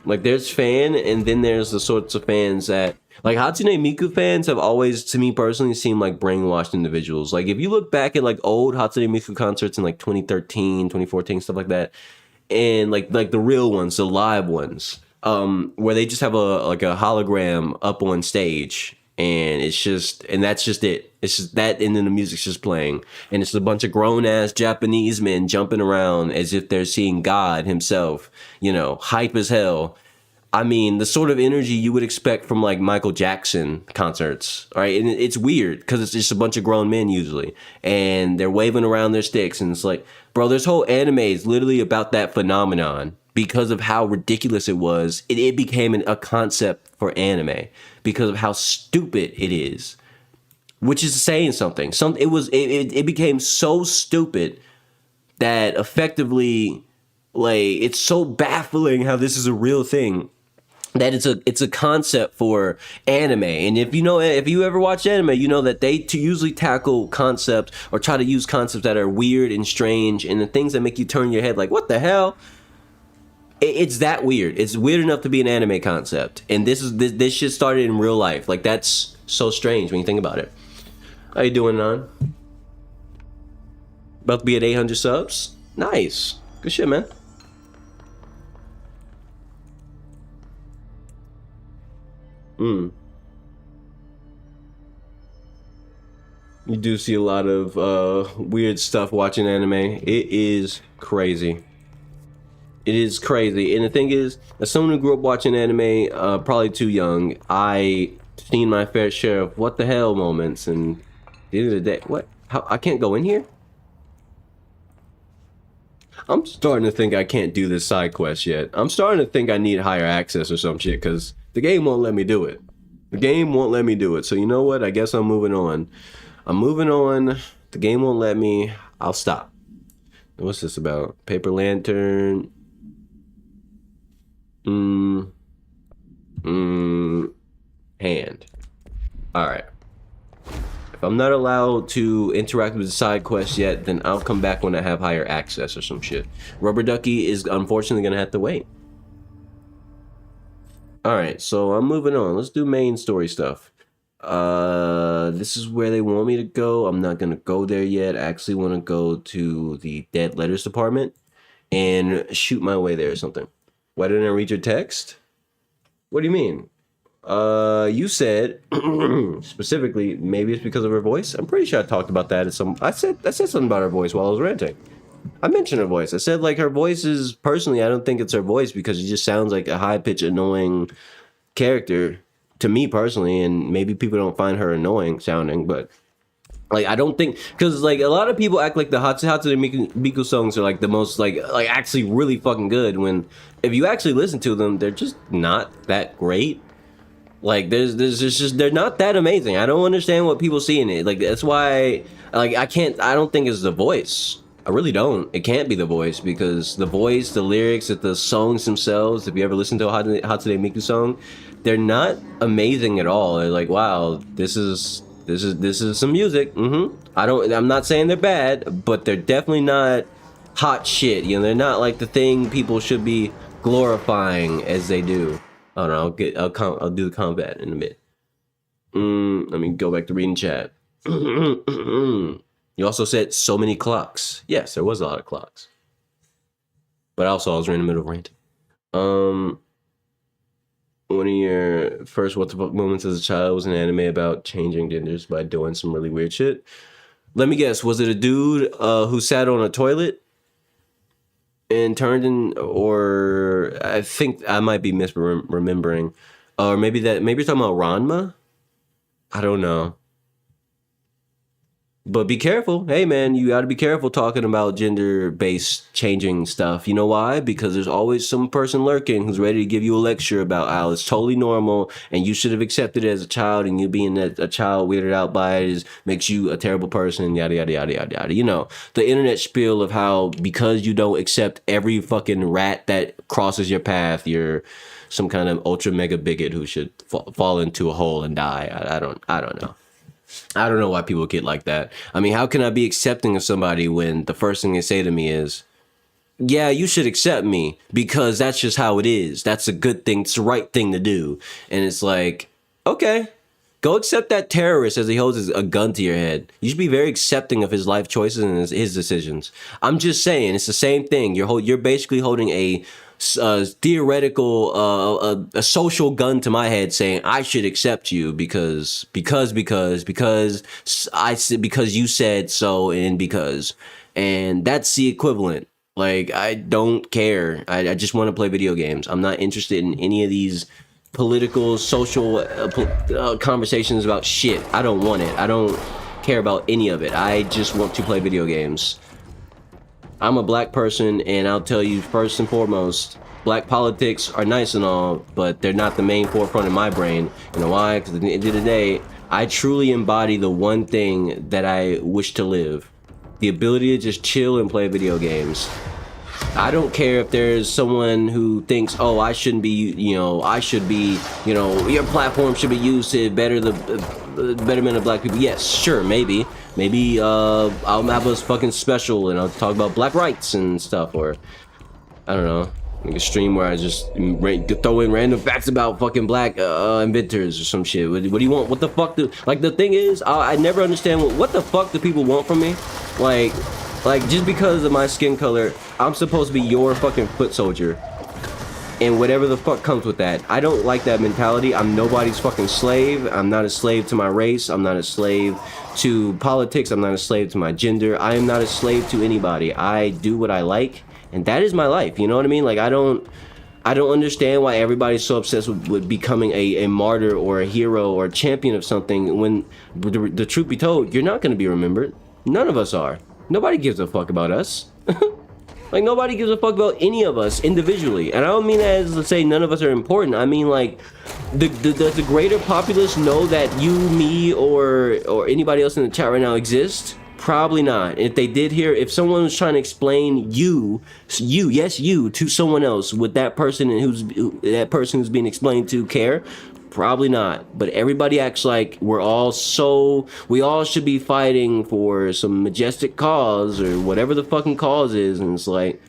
Speaker 1: Like, there's fan, and then there's the sorts of fans that, like, Hatsune Miku fans have always, to me personally, seemed like brainwashed individuals. Like, if you look back at like old Hatsune Miku concerts in like 2013, 2014, stuff like that, and like the real ones, the live ones, where they just have a hologram up on stage, and that's just it. It's just that, and then the music's just playing, and it's a bunch of grown ass Japanese men jumping around as if they're seeing God himself, you know, hype as hell. I mean, the sort of energy you would expect from like Michael Jackson concerts, right? And it's weird because it's just a bunch of grown men usually, and they're waving around their sticks, and it's like, bro, this whole anime is literally about that phenomenon. Because of how ridiculous it was, it became a concept for anime because of how stupid it is, which is saying something. It became so stupid that effectively, like, it's so baffling how this is a real thing, that it's a concept for anime. And if you ever watch anime, you know that they usually tackle concepts or try to use concepts that are weird and strange, and the things that make you turn your head like, what the hell? It's that weird. It's weird enough to be an anime concept, and this shit started in real life. Like, that's so strange when you think about it. How you doing, Nan? About to be at 800 subs. Nice, good shit, man. You do see a lot of weird stuff watching anime. It is crazy. It is crazy. And the thing is, as someone who grew up watching anime, probably too young, I seen my fair share of what the hell moments. And at the end of the day, what? How, I can't go in here? I'm starting to think I can't do this side quest yet. I'm starting to think I need higher access or some shit, because the game won't let me do it. The game won't let me do it. So you know what? I guess I'm moving on. I'm moving on. The game won't let me. I'll stop. What's this about? Paper lantern. Hand. Alright. If I'm not allowed to interact with the side quest yet, then I'll come back when I have higher access or some shit. Rubber Ducky is unfortunately gonna have to wait. Alright, so I'm moving on. Let's do main story stuff. This is where they want me to go. I'm not gonna go there yet. I actually want to go to the dead letters department and shoot my way there or something. Why didn't I read your text? What do you mean? You said specifically, maybe it's because of her voice. I'm pretty sure I talked about that at some. I said something about her voice while I was ranting. I mentioned her voice. I said like her voice is personally. I don't think it's her voice because she just sounds like a high pitched, annoying character to me personally, and maybe people don't find her annoying sounding, but. Like I don't think, because like a lot of people act like the Hatsune Miku songs are like the most like actually really fucking good, when if you actually listen to them, they're just not that great. Like there's just they're not that amazing. I don't understand what people see in it. Like that's why like I don't think it's the voice. I really don't. It can't be the voice, because the voice, the lyrics, the songs themselves, if you ever listen to a Hatsune Miku song, they're not amazing at all. They're like, wow, this is some music. I'm not saying they're bad, but they're definitely not hot shit. You know, they're not like the thing people should be glorifying as they do. Oh no, I'll do the combat in a bit. Let me go back to reading chat. You also said so many clocks. Yes, there was a lot of clocks. But also I was in the middle of ranting. One of your first what the fuck moments as a child was an anime about changing genders by doing some really weird shit. Let me guess, was it a dude who sat on a toilet and turned in, or I think I might be misremembering, or maybe you're talking about Ranma? I don't know. But be careful. Hey, man, you got to be careful talking about gender-based changing stuff. You know why? Because there's always some person lurking who's ready to give you a lecture about how it's totally normal and you should have accepted it as a child, and you being a child weirded out by it makes you a terrible person, yada, yada, yada, yada, yada. You know, the internet spiel of how because you don't accept every fucking rat that crosses your path, you're some kind of ultra mega bigot who should fall into a hole and die. I don't know. I don't know why people get like that. I mean, how can I be accepting of somebody when the first thing they say to me is, yeah, you should accept me because that's just how it is. That's a good thing. It's the right thing to do. And it's like, okay, go accept that terrorist as he holds a gun to your head. You should be very accepting of his life choices and his decisions. I'm just saying, it's the same thing. You're basically holding a theoretical a social gun to my head saying I should accept you because you said so, and that's the equivalent. Like, I don't care. I just want to play video games. I'm not interested in any of these political, social conversations about shit. I don't want it. I don't care about any of it. I just want to play video games. I'm a black person, and I'll tell you first and foremost, black politics are nice and all, but they're not the main forefront in my brain. You know why? Because at the end of the day, I truly embody the one thing that I wish to live. The ability to just chill and play video games. I don't care if there's someone who thinks, oh, I shouldn't be, your platform should be used to better the betterment of black people. Yes, sure, maybe I'll have us fucking special and I'll talk about black rights and stuff, or I don't know, like a stream where I just throw in random facts about fucking black inventors or some shit. What do you want? What the fuck like, the thing is, I never understand what the fuck do people want from me. Like just because of my skin color, I'm supposed to be your fucking foot soldier, and whatever the fuck comes with that. I don't like that mentality. I'm nobody's fucking slave. I'm not a slave to my race. I'm not a slave to politics. I'm not a slave to my gender. I am not a slave to anybody. I do what I like, and that is my life. You know what I mean? Like I don't understand why everybody's so obsessed with becoming a martyr or a hero or a champion of something when the truth be told, you're not going to be remembered. None of us are. Nobody gives a fuck about us. Like nobody gives a fuck about any of us individually. And I don't mean that as to say none of us are important. I mean like does the greater populace know that you, me, or anybody else in the chat right now exists? Probably not. If they did hear, if someone was trying to explain you, yes, you, to someone else, would that person who's being explained to care? Probably not. But everybody acts like we all should be fighting for some majestic cause or whatever the fucking cause is, and it's like,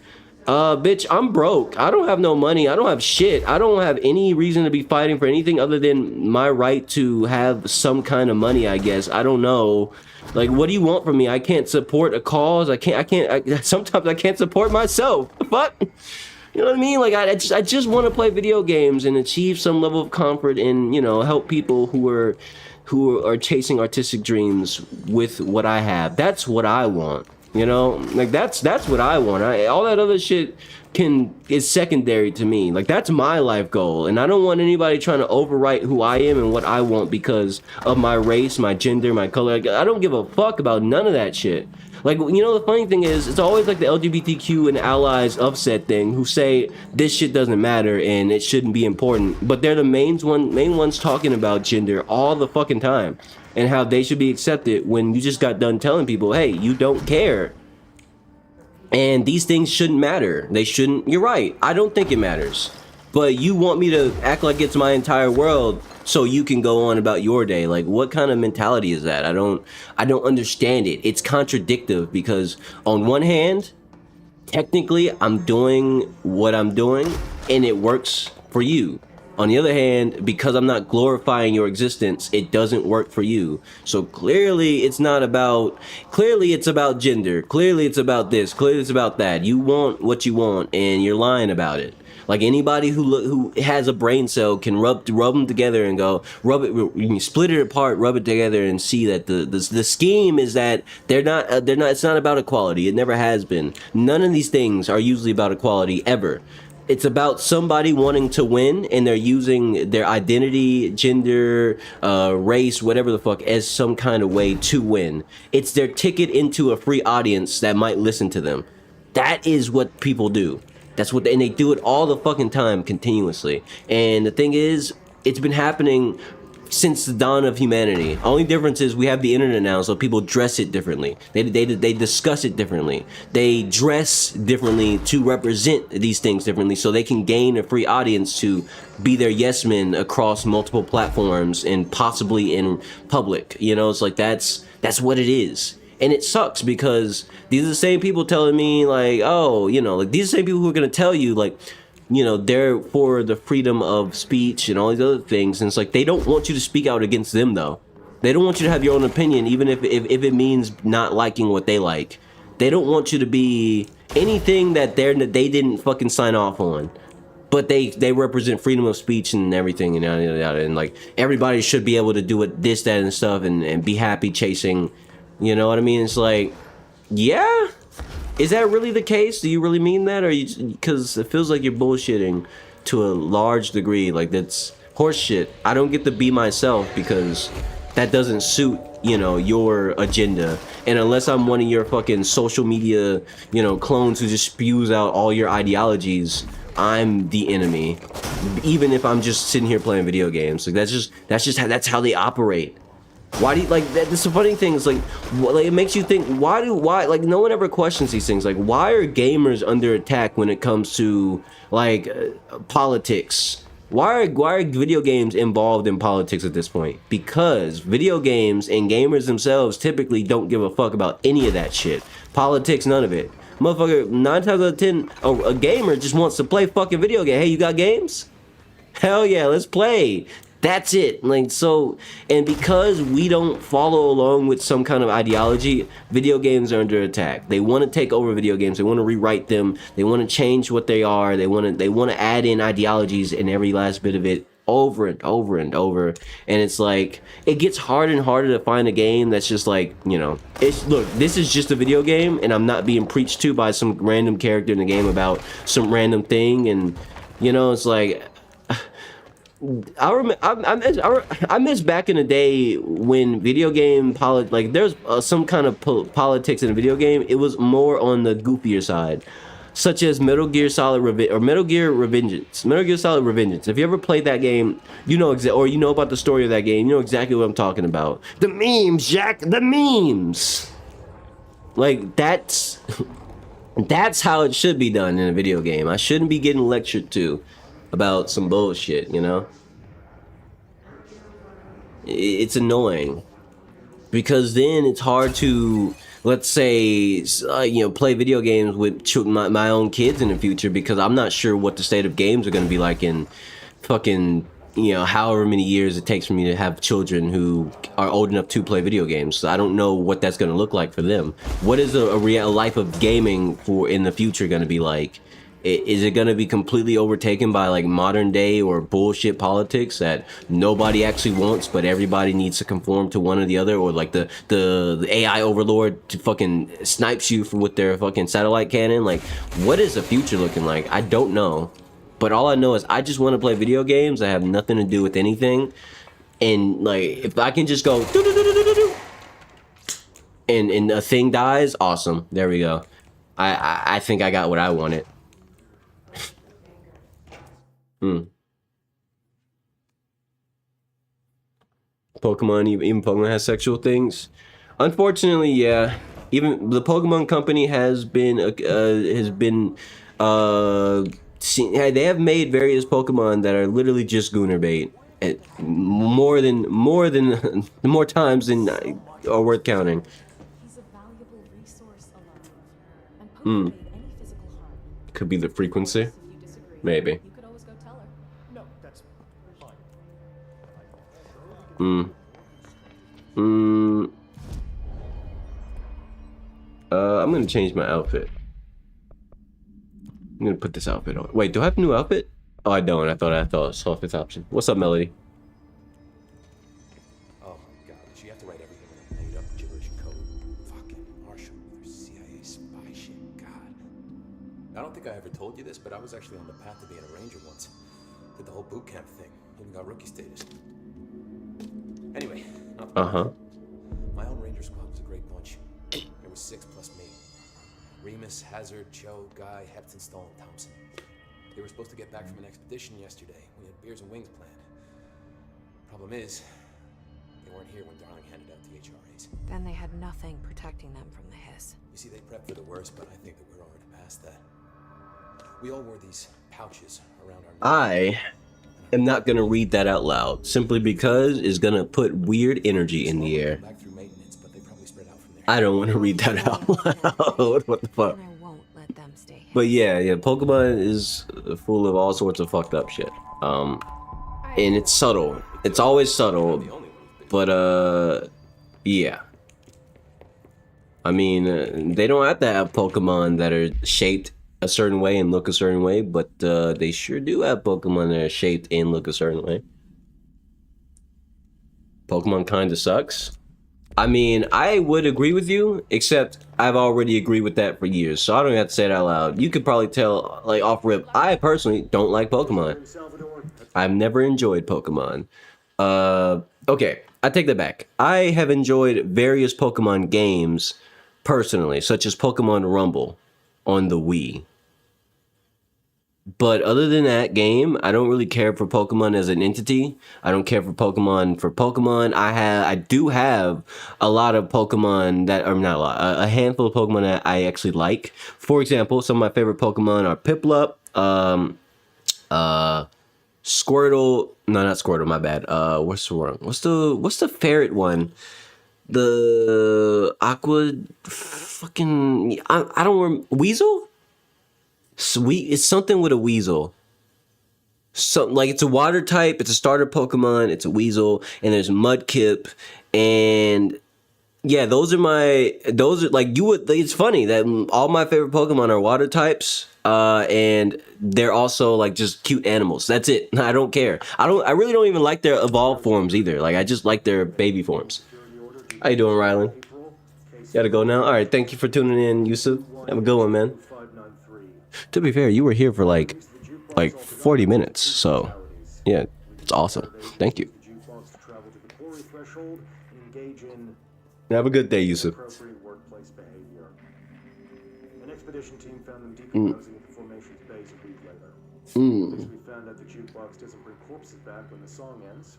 Speaker 1: bitch, I'm broke. I don't have no money. I don't have shit. I don't have any reason to be fighting for anything other than my right to have some kind of money, I guess. I don't know. Like, what do you want from me? I can't support a cause. Sometimes I can't support myself. Fuck. You know what I mean? Like, I just want to play video games and achieve some level of comfort and, you know, help people who are chasing artistic dreams with what I have. That's what I want. You know, like that's what I want. All that other shit is secondary to me. Like that's my life goal, and I don't want anybody trying to overwrite who I am and what I want because of my race, my gender, my color. Like, I don't give a fuck about none of that shit. Like, you know, the funny thing is, it's always like the LGBTQ and allies upset thing who say this shit doesn't matter and it shouldn't be important, but they're the main ones talking about gender all the fucking time and how they should be accepted when you just got done telling people, hey, you don't care. And these things shouldn't matter. They shouldn't. You're right. I don't think it matters. But you want me to act like it's my entire world so you can go on about your day. Like, what kind of mentality is that? I don't understand it. It's contradictory because on one hand, technically I'm doing what I'm doing and it works for you. On the other hand, because I'm not glorifying your existence, it doesn't work for you. So clearly it's about gender. Clearly it's about this. Clearly it's about that. You want what you want and you're lying about it. Like anybody who has a brain cell can rub them together and go, you can split it apart, rub it together and see that the scheme is that it's not about equality. It never has been. None of these things are usually about equality ever. It's about somebody wanting to win and they're using their identity, gender, race, whatever the fuck as some kind of way to win. It's their ticket into a free audience that might listen to them. That is what people do. And they do it all the fucking time continuously. And the thing is, it's been happening since the dawn of humanity. Only difference is we have the internet now, so people dress it differently. They discuss it differently. They dress differently to represent these things differently, so they can gain a free audience to be their yes men across multiple platforms and possibly in public. You know, it's like that's what it is. And it sucks because these are the same people telling me like, oh, you know, like these are the same people who are gonna tell you like, you know, they're for the freedom of speech and all these other things. And it's like, they don't want you to speak out against them though. They don't want you to have your own opinion, even if it means not liking what they like. They don't want you to be anything that they didn't fucking sign off on. But they represent freedom of speech and everything and yada, yada, yada. And like everybody should be able to do it, this, that, and stuff and be happy chasing, you know what I mean? It's like, yeah. Is that really the case? Do you really mean that? Or because it feels like you're bullshitting to a large degree. Like that's horse shit. I don't get to be myself because that doesn't suit, you know, your agenda. And unless I'm one of your fucking social media, you know, clones who just spews out all your ideologies, I'm the enemy. Even if I'm just sitting here playing video games. Like that's how they operate. Why do you, like, that's the funny thing is, like, it makes you think, why, like, no one ever questions these things. Like, why are gamers under attack when it comes to, like, politics? Why are video games involved in politics at this point? Because video games and gamers themselves typically don't give a fuck about any of that shit. Politics, none of it. Motherfucker, 9 times out of 10, a gamer just wants to play fucking video game. Hey, you got games? Hell yeah, let's play. That's it. Like, so, and because we don't follow along with some kind of ideology, video games are under attack. They want to take over video games. They want to rewrite them. They want to change what they are. They want to add in ideologies and every last bit of it over and over and over, and it's like it gets harder and harder to find a game that's just like, you know, it's, look, this is just a video game and I'm not being preached to by some random character in the game about some random thing, and you know, it's like I miss back in the day when video game like there's some kind of politics in a video game. It was more on the goofier side, such as Metal Gear Solid Metal Gear Revengeance. Metal Gear Solid Revengeance. If you ever played that game, you know or you know about the story of that game, you know exactly what I'm talking about. The memes, Jack, the memes. Like that's that's how it should be done in a video game. I shouldn't be getting lectured to about some bullshit, you know? It's annoying because then it's hard to, let's say, you know, play video games with my own kids in the future, because I'm not sure what the state of games are going to be like in fucking, you know, however many years it takes for me to have children who are old enough to play video games. So I don't know what that's going to look like for them. What is a real life of gaming for in the future going to be like? Is it going to be completely overtaken by like modern day or bullshit politics that nobody actually wants, but everybody needs to conform to one or the other, or like the AI overlord to fucking snipes you with their fucking satellite cannon? Like, what is the future looking like? I don't know, but all I know is I just want to play video games that have nothing to do with anything, and like if I can just go and a thing dies, awesome. There we go. I think I got what I wanted. Pokemon, even Pokemon has sexual things. Unfortunately, yeah. Even the Pokemon Company has been they have made various Pokemon that are literally just Gooner bait, at more times than are worth counting.
Speaker 2: He's a valuable resource alive. And Pokemon any physical harm.
Speaker 1: Could be the frequency,
Speaker 2: If you disagree,
Speaker 1: maybe.
Speaker 2: you could always go tell her.
Speaker 3: No, that's fine.
Speaker 1: I'm gonna change my outfit. I'm gonna put this outfit on. Wait, do I have a new outfit? Oh, I don't. I thought I saw this option. What's up, Melody?
Speaker 3: Oh my god, did she have to write everything in a made up gibberish code? Fucking Marshall with her CIA spy shit, god. I don't think I ever told you this, but I was actually on the path to being a ranger once. Did the whole boot camp thing. Even got rookie status. Anyway, my own ranger squad was a great bunch. There was 6 plus me. Remus, Hazard, Joe, Guy, Hepton, Stone, Thompson. They were supposed to get back from an expedition yesterday. We had beers and wings planned. Problem is, they weren't here when Darling handed out the HRAs.
Speaker 4: Then they had nothing protecting them from the hiss.
Speaker 3: You see, they prepped for the worst, but I think that we're already past that. We all wore these pouches around our necks.
Speaker 1: I am not gonna read that out loud, simply because it's gonna put weird energy in the air.
Speaker 3: Back through maintenance, but they probably spread out from there.
Speaker 1: I don't want to read that out loud. What the fuck?
Speaker 4: And I won't let them stay hidden.
Speaker 1: But yeah, Pokemon is full of all sorts of fucked up shit. And it's subtle. It's always subtle. But yeah. I mean, they don't have to have Pokemon that are shaped a certain way and look a certain way, but they sure do have Pokemon that are shaped and look a certain way. Pokemon kinda sucks. I mean, I would agree with you, except I've already agreed with that for years, so I don't have to say it out loud. You could probably tell, like, off rip, I personally don't like Pokemon. I've never enjoyed Pokemon. Okay, I take that back. I have enjoyed various Pokemon games personally, such as Pokemon Rumble on the Wii. But other than that game, I don't really care for Pokemon as an entity. I don't care for Pokemon. I do have a lot of Pokemon that are not a lot, a handful of Pokemon that I actually like. For example, some of my favorite Pokemon are Piplup, Squirtle. No, not Squirtle. My bad. What's the ferret one? The Aqua, fucking. I don't remember. Weasel. Sweet, it's something with a weasel. Something like it's a water type. It's a starter Pokemon. It's a weasel, and there's Mudkip, and Yeah, those are like you would. It's funny that all my favorite Pokemon are water types, and they're also like just cute animals. That's it. I don't care. I really don't even like their evolved forms either. Like I just like their baby forms. How you doing, Rylan? Gotta go now. All right, thank you for tuning in, Yusuf. Have a good one, man. To be fair, you were here for like 40 minutes, so yeah, it's awesome. Thank you. Have a good day, Yusuf.
Speaker 5: An expedition team found them decomposing at the formation's base a week later. Since we found out the jukebox doesn't bring corpses back when the song ends,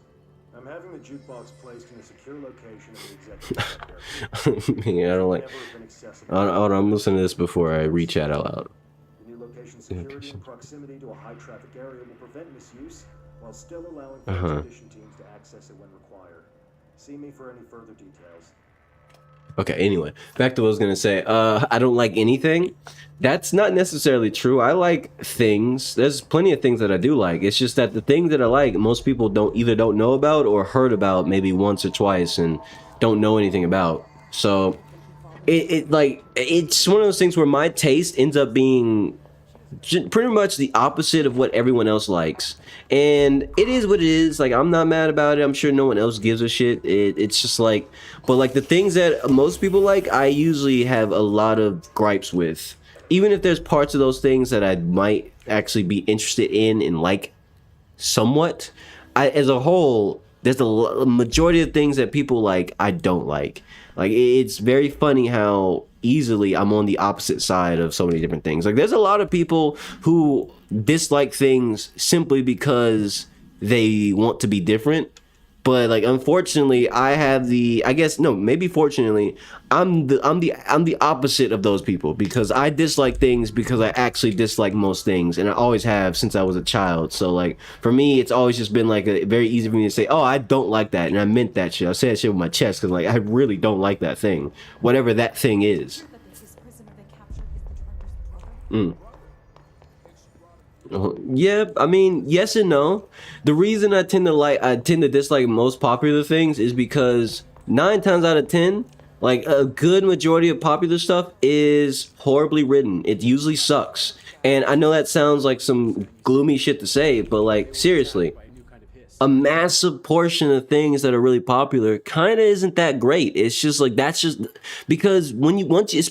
Speaker 5: I'm having the jukebox placed in a secure location of the executive sector.
Speaker 1: Yeah, I don't like. I'm listening to this before I read chat out loud.
Speaker 5: The new location security and proximity to a high-traffic area will prevent misuse while still allowing for expedition teams to access it when required. See me for any further details.
Speaker 1: Okay, anyway, back to what I was gonna say. I don't like anything. That's not necessarily true. I like things. There's plenty of things that I do like. It's just that the things that I like, most people don't know about or heard about maybe once or twice and don't know anything about. So it's one of those things where my taste ends up being pretty much the opposite of what everyone else likes, and it is what it is. Like, I'm not mad about it. I'm sure no one else gives a shit. It's just like, but like the things that most people like, I usually have a lot of gripes with, even if there's parts of those things that I might actually be interested in and like somewhat. As a whole, there's a majority of things that people like I don't like. Like, it's very funny how easily I'm on the opposite side of so many different things. Like, there's a lot of people who dislike things simply because they want to be different. But like, unfortunately, maybe fortunately, I'm the opposite of those people, because I dislike things because I actually dislike most things, and I always have since I was a child. So like, for me, it's always just been like very easy for me to say, oh, I don't like that, and I meant that shit. I say that shit with my chest because like I really don't like that thing, whatever that thing is.
Speaker 2: That this prisoner they captured is the director's brother.
Speaker 1: Yeah, I mean, yes and no. The reason I tend to dislike most popular things is because 9 times out of 10, like a good majority of popular stuff is horribly written. It usually sucks. And I know that sounds like some gloomy shit to say, but like, seriously, a massive portion of things that are really popular kind of isn't that great. It's just like, that's just because especially once you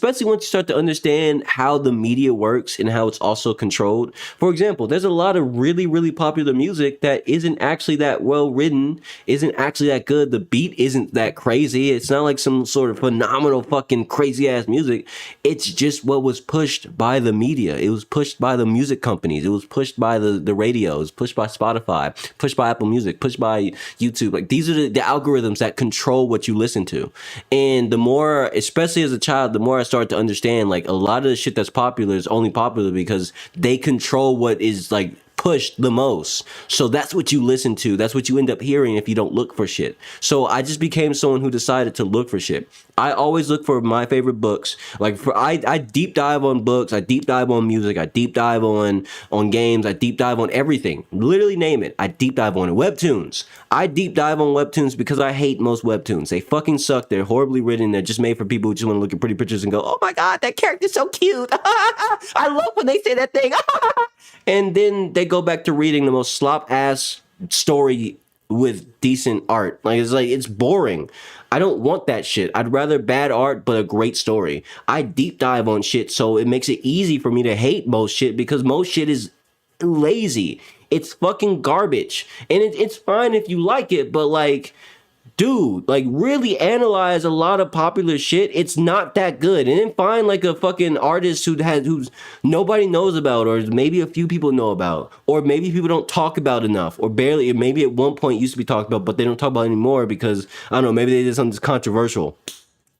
Speaker 1: start to understand how the media works and how it's also controlled. For example, there's a lot of really, really popular music that isn't actually that well written, isn't actually that good. The beat isn't that crazy. It's not like some sort of phenomenal fucking crazy ass music. It's just what was pushed by the media. It was pushed by the music companies. It was pushed by the radio. It was pushed by Spotify, pushed by Apple Music, pushed by YouTube. Like, these are the algorithms that control what you listen to. And the more, especially as a child, the more I start to understand, like, a lot of the shit that's popular is only popular because they control what is like pushed the most. So that's what you listen to. That's what you end up hearing if you don't look for shit. So I just became someone who decided to look for shit. I always look for my favorite books. Like, I deep dive on books. I deep dive on music. I deep dive on games. I deep dive on everything. Literally name it. I deep dive on it. Webtoons. I deep dive on webtoons because I hate most webtoons. They fucking suck. They're horribly written. They're just made for people who just want to look at pretty pictures and go, oh my God, that character's so cute. I love when they say that thing. And then they go back to reading the most slop ass story with decent art. It's boring. I don't want that shit. I'd rather bad art but a great story. I deep dive on shit, so it makes it easy for me to hate most shit, because most shit is lazy. It's fucking garbage. And it's fine if you like it, but like, dude, like, really analyze a lot of popular shit. It's not that good. And then find like a fucking artist who's nobody knows about, or maybe a few people know about, or maybe people don't talk about enough, or barely, or maybe at one point used to be talked about, but they don't talk about it anymore because, I don't know, maybe they did something that's controversial.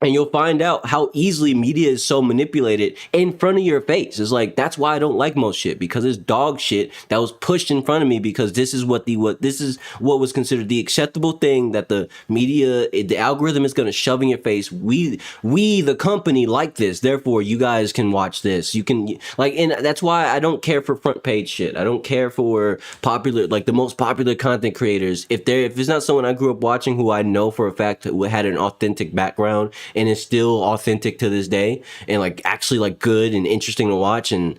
Speaker 1: And you'll find out how easily media is so manipulated in front of your face. It's like, that's why I don't like most shit, because it's dog shit that was pushed in front of me, because this is what was considered the acceptable thing that the media, the algorithm is going to shove in your face. We the company like this, therefore you guys can watch this. You can, like, and that's why I don't care for front page shit. I don't care for popular, like the most popular content creators. If it's not someone I grew up watching who I know for a fact had an authentic background and is still authentic to this day, and like actually like good and interesting to watch, and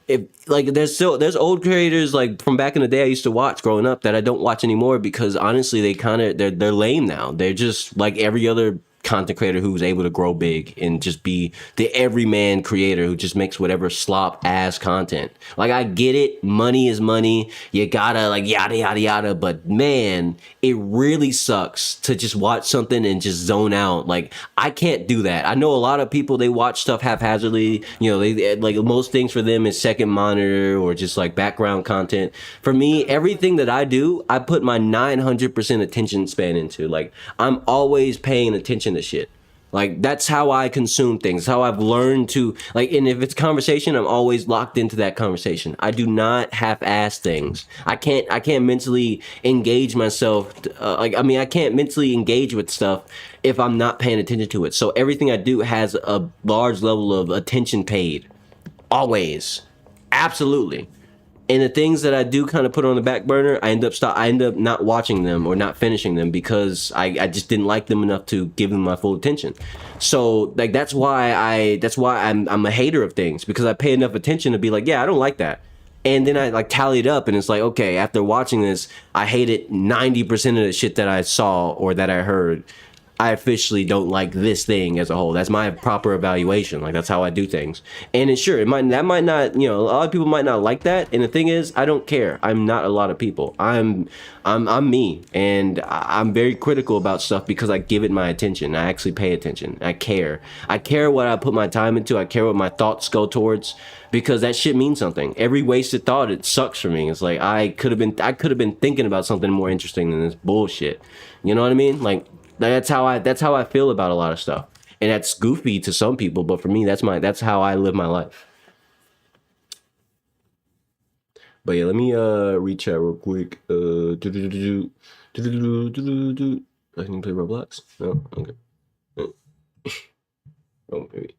Speaker 1: if like there's old creators like from back in the day I used to watch growing up that I don't watch anymore, because honestly they're lame now. They're just like every other content creator who's able to grow big and just be the everyman creator who just makes whatever slop ass content. Like, I get it, money is money, you gotta like yada yada yada, but man, it really sucks to just watch something and just zone out. Like, I can't do that. I know a lot of people, they watch stuff haphazardly, you know, they like most things for them is second monitor or just like background content. For me, everything that I do, I put my 900% attention span into. Like, I'm always paying attention to shit. Like, that's how I consume things, how I've learned to, like, and if it's conversation, I'm always locked into that conversation. I do not half-ass things. I can't mentally engage myself. I can't mentally engage with stuff if I'm not paying attention to it. So everything I do has a large level of attention paid. Always. Absolutely. And the things that I do kind of put on the back burner, I end up not watching them or not finishing them because I just didn't like them enough to give them my full attention. So like that's why I'm a hater of things, because I pay enough attention to be like, yeah, I don't like that. And then I like tally it up and it's like, okay, after watching this, I hated 90% of the shit that I saw or that I heard. I officially don't like this thing as a whole. That's my proper evaluation. Like, that's how I do things. And it's sure, that might not, you know, a lot of people might not like that. And the thing is, I don't care. I'm not a lot of people. I'm me, and I'm very critical about stuff because I give it my attention. I actually pay attention. I care. I care what I put my time into. I care what my thoughts go towards, because that shit means something. Every wasted thought, it sucks for me. It's like I could have been thinking about something more interesting than this bullshit. You know what I mean? Like, that's how I feel about a lot of stuff, and that's goofy to some people, but for me, that's how I live my life. But yeah, let me read chat real quick. I can play Roblox. No, okay. Oh, maybe.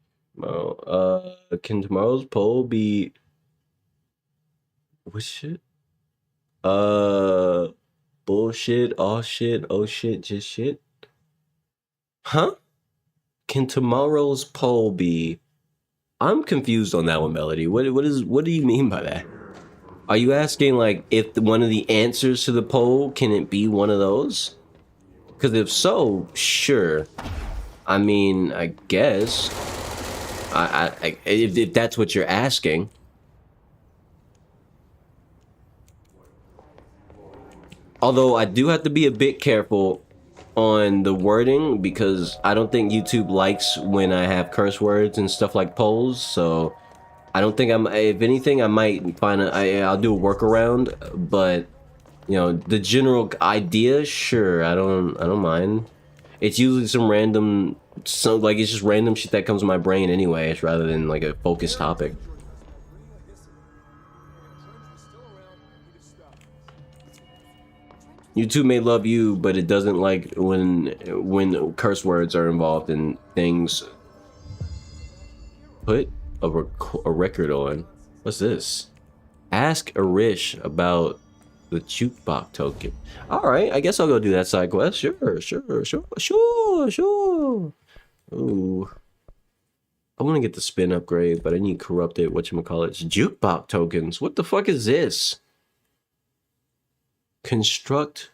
Speaker 1: Can tomorrow's poll be what shit? Bullshit, all shit, oh shit, just shit. Huh? Can tomorrow's poll be? I'm confused on that one, Melody. What do you mean by that? Are you asking like if one of the answers to the poll, can it be one of those? Because if so, sure. I mean, I guess. If that's what you're asking. Although I do have to be a bit careful on the wording, because I don't think YouTube likes when I have curse words and stuff like polls. So I don't think if anything, I might I'll do a workaround, but you know, the general idea, sure, I don't mind. It's usually some random, it's just random shit that comes to my brain anyways, rather than like a focused topic. YouTube may love you, but it doesn't like when curse words are involved in things. Put a record on. What's this? Ask Arish about the jukebox token. All right, I guess I'll go do that side quest. Sure. Ooh, I want to get the spin upgrade, but I need corrupted whatchamacallits jukebox tokens. What the fuck is this? Construct.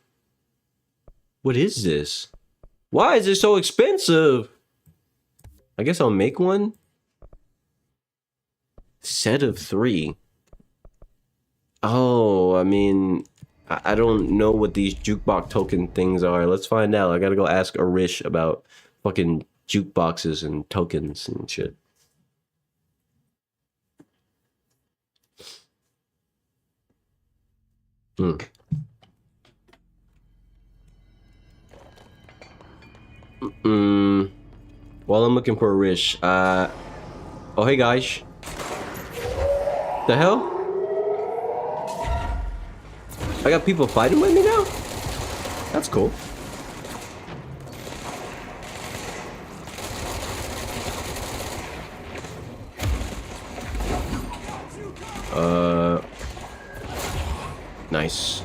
Speaker 1: What is this? Why is it so expensive? I guess I'll make one. Set of 3. Oh, I mean, I don't know what these jukebox token things are. Let's find out. I gotta go ask Arish about fucking jukeboxes and tokens and shit. While I'm looking for a Rish, oh hey guys. The hell? I got people fighting with me now? That's cool. Nice.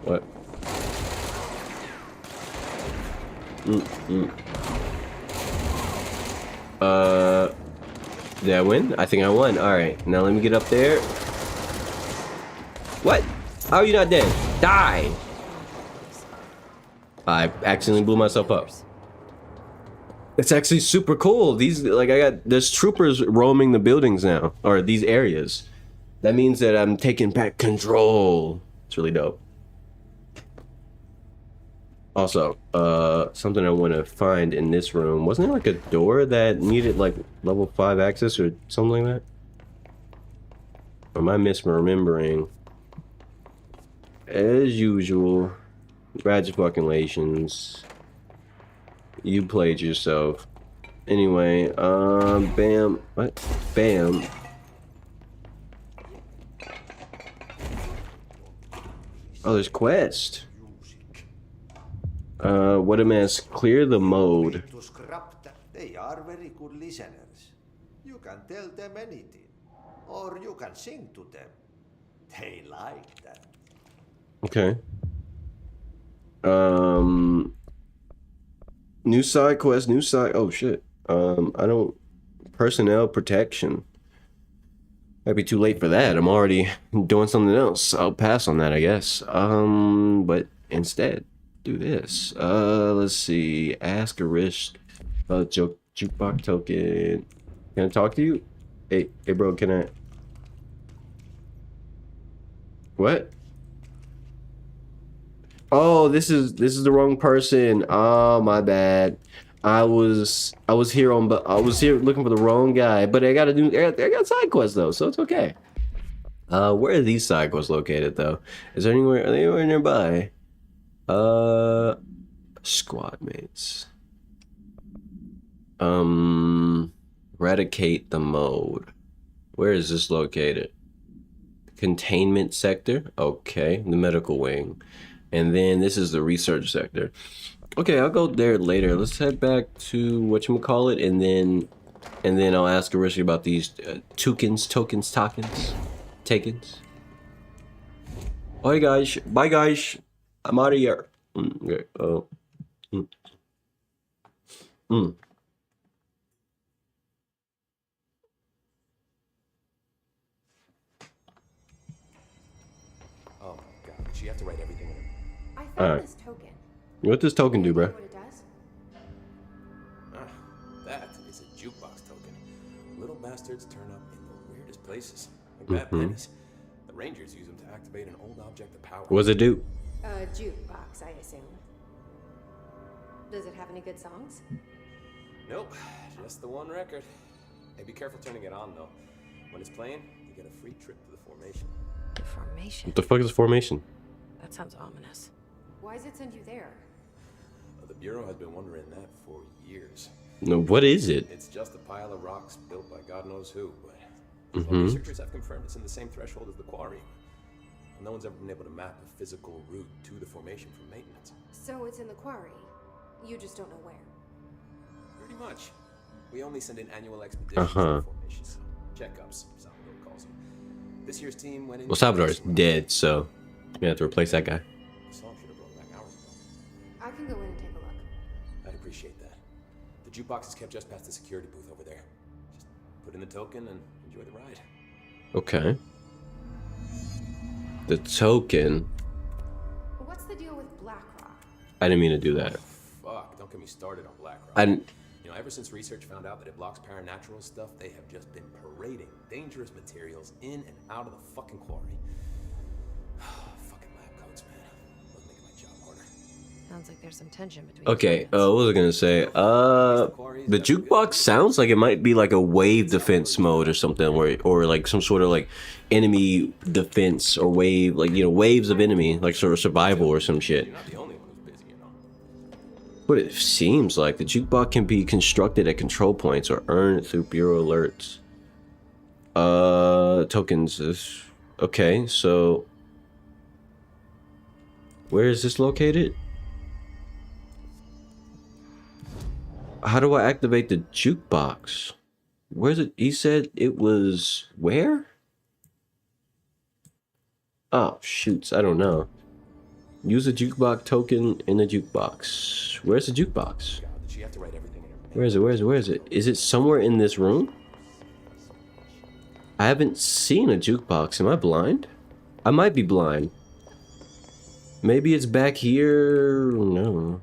Speaker 1: What? Did I win? I think I won. Alright, now let me get up there. What? How are you not dead? Die! I accidentally blew myself up. It's actually super cool. These, like, there's troopers roaming the buildings now, or these areas. That means that I'm taking back control. It's really dope. Also, something I want to find in this room. Wasn't there like a door that needed like level 5 access or something like that? Or am I misremembering? As usual, congratulations. You played yourself. Anyway, bam. What? Bam. Oh, there's quest. What am I? Clear the mode.
Speaker 6: They are very good listeners. You can tell them anything, or you can sing to them. They like that.
Speaker 1: Okay. New side quest, new side. Oh shit. I don't. Personnel protection. Might be too late for that. I'm already doing something else. I'll pass on that, I guess. But instead, do this. Let's see. Ask a risk. Jukebox token. Can I talk to you? Hey, bro. Can I? What? Oh, this is the wrong person. Oh, my bad. I was here looking for the wrong guy, but I got side quests though, so it's okay. Where are these side quests located though? Is there are they anywhere nearby? Squad mates. Eradicate the mode. Where is this located? Containment sector. Okay, the medical wing. And then this is the research sector. Okay, I'll go there later. Let's head back to whatchamacallit, and then I'll ask Arishi about these takens. Bye guys. Bye guys. I'm out of here. Okay. Oh.
Speaker 3: Oh my god, she have to write everything in.
Speaker 2: I found this token.
Speaker 1: What does token do, bro?
Speaker 2: What it does?
Speaker 3: That is a jukebox token. Little bastards turn up in the weirdest places, like bad pennies. The Rangers use them to activate an old object of power.
Speaker 1: What does it do?
Speaker 2: A jukebox, I assume. Does it have any good songs?
Speaker 3: Nope, just the one record. Hey, be careful turning it on though. When it's playing, you get a free trip to the formation.
Speaker 4: The formation.
Speaker 1: What the fuck is formation?
Speaker 4: That sounds ominous.
Speaker 2: Why does it send you there?
Speaker 3: The Bureau has been wondering that for years.
Speaker 1: No, what is it?
Speaker 3: It's just a pile of rocks built by God knows who, but researchers have confirmed it's in the same threshold as the quarry. No one's ever been able to map a physical route to the formation for maintenance.
Speaker 2: So it's in the quarry. You just don't know where.
Speaker 3: Pretty much. We only send in annual expeditions to the formation. Checkups, Salvador calls them. This year's team went in.
Speaker 1: Well, Salvador's dead, so we have to replace that guy.
Speaker 3: The song should have blown back hours ago.
Speaker 2: I can go in and take a look.
Speaker 3: I'd appreciate that. The jukebox is kept just past the security booth over there. Just put in the token and enjoy the ride.
Speaker 1: Okay. The token.
Speaker 2: What's the deal with BlackRock?
Speaker 1: I didn't mean to do that.
Speaker 3: Fuck, don't get me started on BlackRock.
Speaker 1: I didn't.
Speaker 3: You know, ever since research found out that it blocks paranatural stuff, they have just been parading dangerous materials in and out of the fucking quarry. Fucking lab coats, man. They'll make my job harder.
Speaker 4: Sounds like there's some tension between.
Speaker 1: Okay, what was I gonna say? The jukebox sounds like it might be like a wave defense mode or something, or like some sort of like enemy defense or wave, like, you know, waves of enemy, like sort of survival or some shit.
Speaker 3: You're not the only one who's busy, you know.
Speaker 1: What it seems like. The jukebox can be constructed at control points or earned through bureau alerts. Tokens is okay, so where is this located? How do I activate the jukebox? Where's it? He said it was where? Oh, shoots. I don't know. Use a jukebox token in the jukebox. Where's the jukebox?
Speaker 3: God, did she have to write everything in her
Speaker 1: Where is it? Where is it? Where is it? Is it somewhere in this room? I haven't seen a jukebox. Am I blind? I might be blind. Maybe it's back here. No.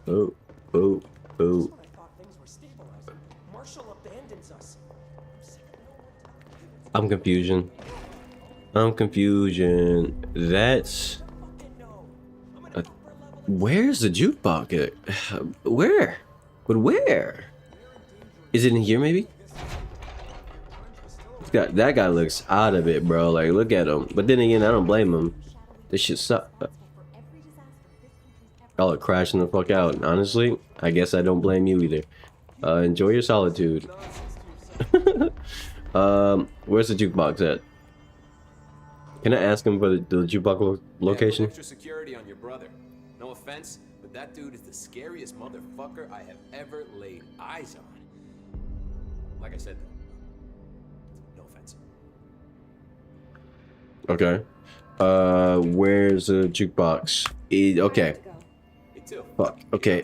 Speaker 1: Oh, oh, oh.
Speaker 7: I thought things were stabilizing. Marshall abandons us.
Speaker 1: I'm confusion. I'm confusion. That's... where's the jukebox? Where? But where? Is it in here, maybe? That guy looks out of it, bro. Like, look at him. But then again, I don't blame him. This shit sucks. Y'all are crashing the fuck out. Honestly, I guess I don't blame you either. Enjoy your solitude. Where's the jukebox at? Can I ask him for the jukebox location?
Speaker 3: Extra security on your brother. No offense, but that dude is the scariest motherfucker I have ever laid eyes on. Like I said, though, no offense.
Speaker 1: Okay. Where's the jukebox? Okay.
Speaker 3: Me too.
Speaker 1: Fuck. Okay.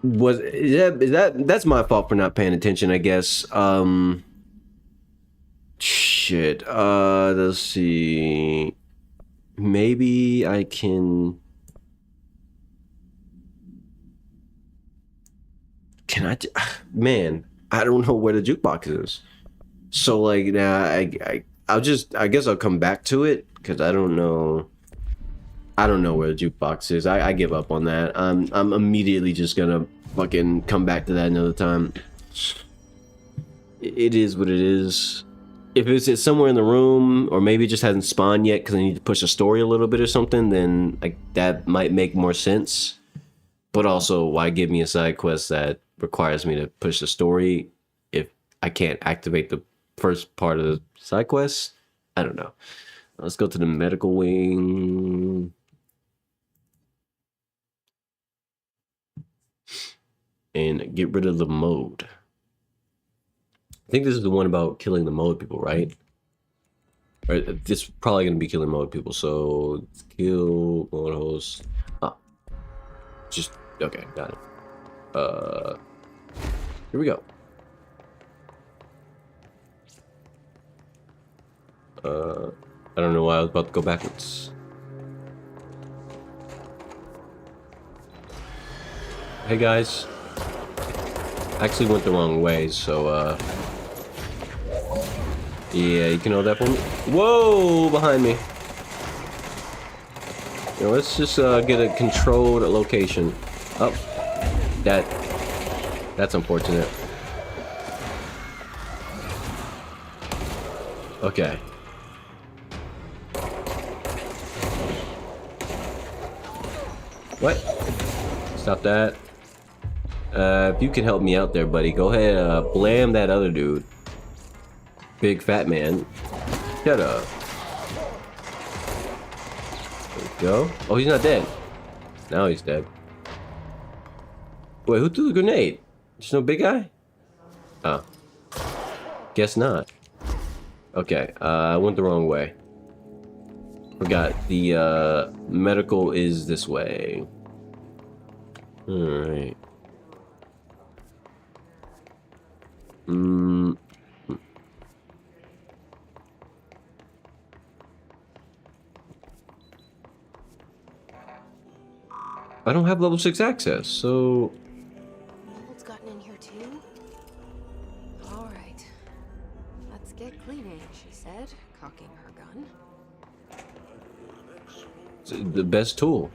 Speaker 1: That's my fault for not paying attention, I guess. Shit. Let's see. Maybe I can. Man, I don't know where the jukebox is. So like now, I guess I'll come back to it because I don't know where the jukebox is. I give up on that. I'm immediately just gonna fucking come back to that another time. It is what it is. If it's somewhere in the room, or maybe it just hasn't spawned yet because I need to push the story a little bit or something, then like that might make more sense. But also, why give me a side quest that requires me to push the story if I can't activate the first part of the side quest? I don't know. Let's go to the medical wing. And get rid of the mode. I think this is the one about killing the mode people, right? Or this is probably going to be killing mode people. So, kill mode host. Ah. Just, okay, got it. Here we go. I don't know why I was about to go backwards. Hey guys. I actually went the wrong way, so yeah, you can hold that for me. Whoa, behind me. You know, let's just get a controlled location. Oh, that's unfortunate. Okay. What? Stop that. If you can help me out there, buddy, go ahead, blam that other dude. Big fat man. Shut up. There we go. Oh, he's not dead. Now he's dead. Wait, who threw the grenade? There's no big guy? Oh. Guess not. Okay, I went the wrong way. Forgot, the, medical is this way. Alright. I don't have level 6 access, so...
Speaker 4: Mold's gotten in here too? Alright. Let's get cleaning, she said, cocking her gun.
Speaker 1: It's the best tool.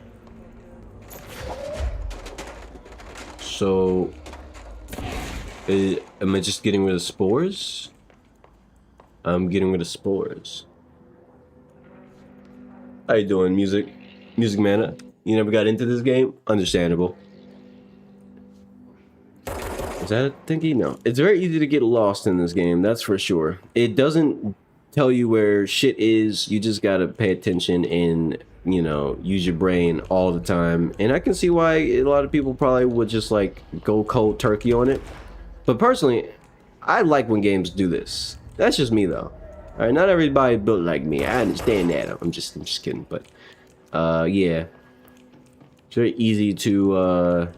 Speaker 1: So... am I just getting rid of spores? I'm getting rid of spores. How you doing, music mana? You never got into this game? Understandable. Is that a thingy? No. It's very easy to get lost in this game, that's for sure. It doesn't tell you where shit is. You just gotta pay attention and, you know, use your brain all the time. And I can see why a lot of people probably would just like go cold turkey on it. But personally, I like when games do this. That's just me though. All right, not everybody built like me. I understand that. I'm just kidding. But yeah, it's very easy to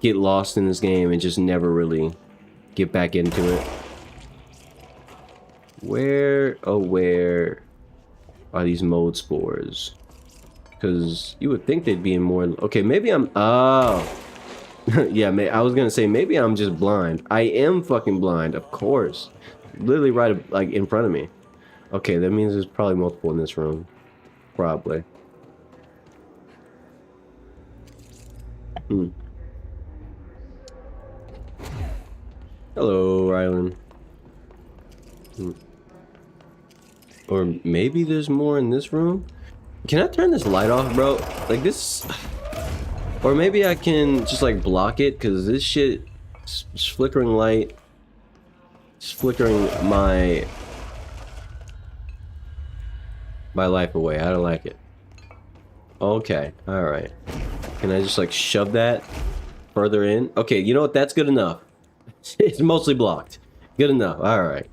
Speaker 1: get lost in this game and just never really get back into it. Where are these mold spores? Because you would think they'd be in more. Okay, maybe I'm. Oh. Yeah, I was gonna say maybe I'm just blind. I am fucking blind, of course. Literally right like in front of me. Okay, that means there's probably multiple in this room. Probably. Hello, Rylan. Or maybe there's more in this room? Can I turn this light off, bro? Like this... Or maybe I can just like block it, because this shit is flickering light. It's flickering my life away. I don't like it. Okay, alright. Can I just like shove that further in? Okay, you know what? That's good enough. It's mostly blocked. Good enough. Alright.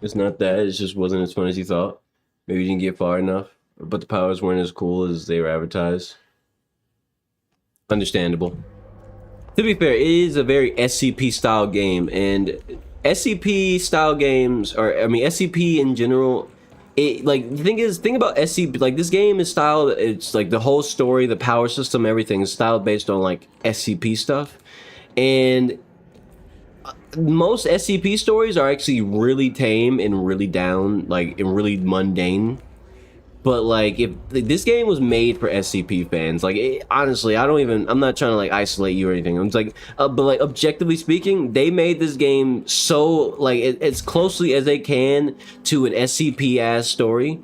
Speaker 1: It's not that. It just wasn't as fun as you thought. Maybe you didn't get far enough. But the powers weren't as cool as they were advertised. Understandable. To be fair, it is a very SCP style game, and SCP style games, or I mean SCP in general, it like the thing about SCP, like this game is styled, it's like the whole story, the power system, everything is styled based on like SCP stuff, and most SCP stories are actually really tame and really down, like and really mundane. But like, if this game was made for SCP fans, like honestly, I'm not trying to like isolate you or anything. I'm just like, but like objectively speaking, they made this game so like as closely as they can to an SCP ass story.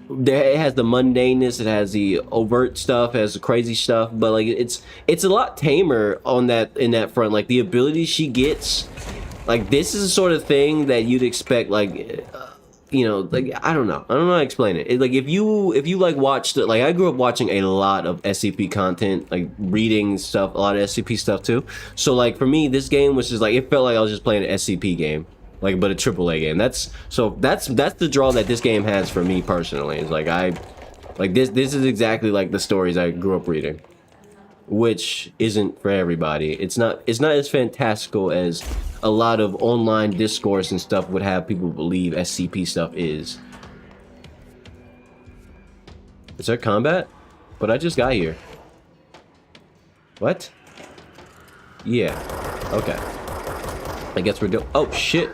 Speaker 1: It has the mundaneness, it has the overt stuff, it has the crazy stuff, but like it's a lot tamer on that in that front. Like the ability she gets, like this is the sort of thing that you'd expect like. You know, like I don't know how to explain it. Like if you like watched it, like I grew up watching a lot of SCP content, like reading stuff, a lot of SCP stuff too. So like for me, this game was just like it felt like I was just playing an SCP game, like but a AAA game. That's the draw that this game has for me personally. It's like this is exactly like the stories I grew up reading, which isn't for everybody. It's not as fantastical as a lot of online discourse and stuff would have people believe SCP stuff is. Is there combat? But I just got here. What? Yeah. Okay. I guess we're doing. Oh shit!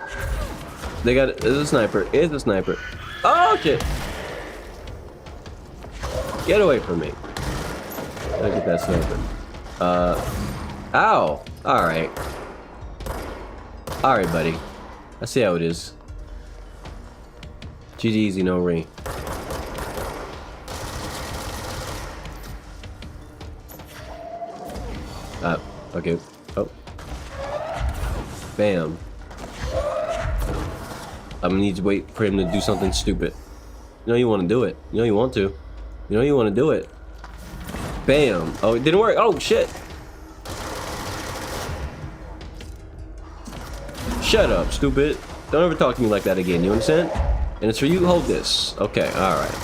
Speaker 1: They got. There's a sniper. Is a sniper. Oh shit! Get away from me! Look at that sniper. Ow! Alright. Alright, buddy. I see how it is. GG easy, no ring. Okay. Oh. Bam. I'm gonna need to wait for him to do something stupid. You know you want to do it. You know you want to. You know you want to do it. Bam. Oh, it didn't work. Oh, shit. Shut up, stupid. Don't ever talk to me like that again, you understand? And it's for you, hold this. Okay, alright.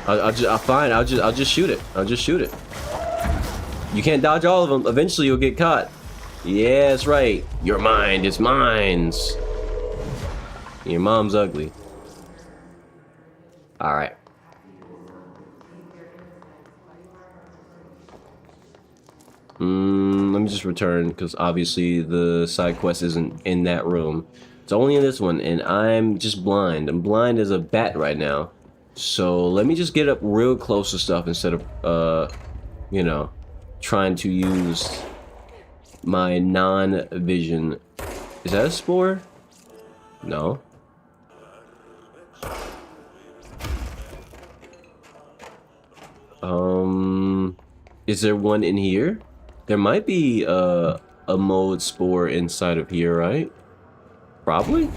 Speaker 1: I'll just shoot it. I'll just shoot it. You can't dodge all of them. Eventually you'll get caught. Yeah, that's right. Your mind is mine's. Your mom's ugly. Alright. Let me just return, because obviously the side quest isn't in that room. It's only in this one, and I'm just blind. I'm blind as a bat right now. So let me just get up real close to stuff instead of, you know, trying to use my non-vision. Is that a spore? No. Is there one in here? There might be a mold spore inside of here, right? Probably.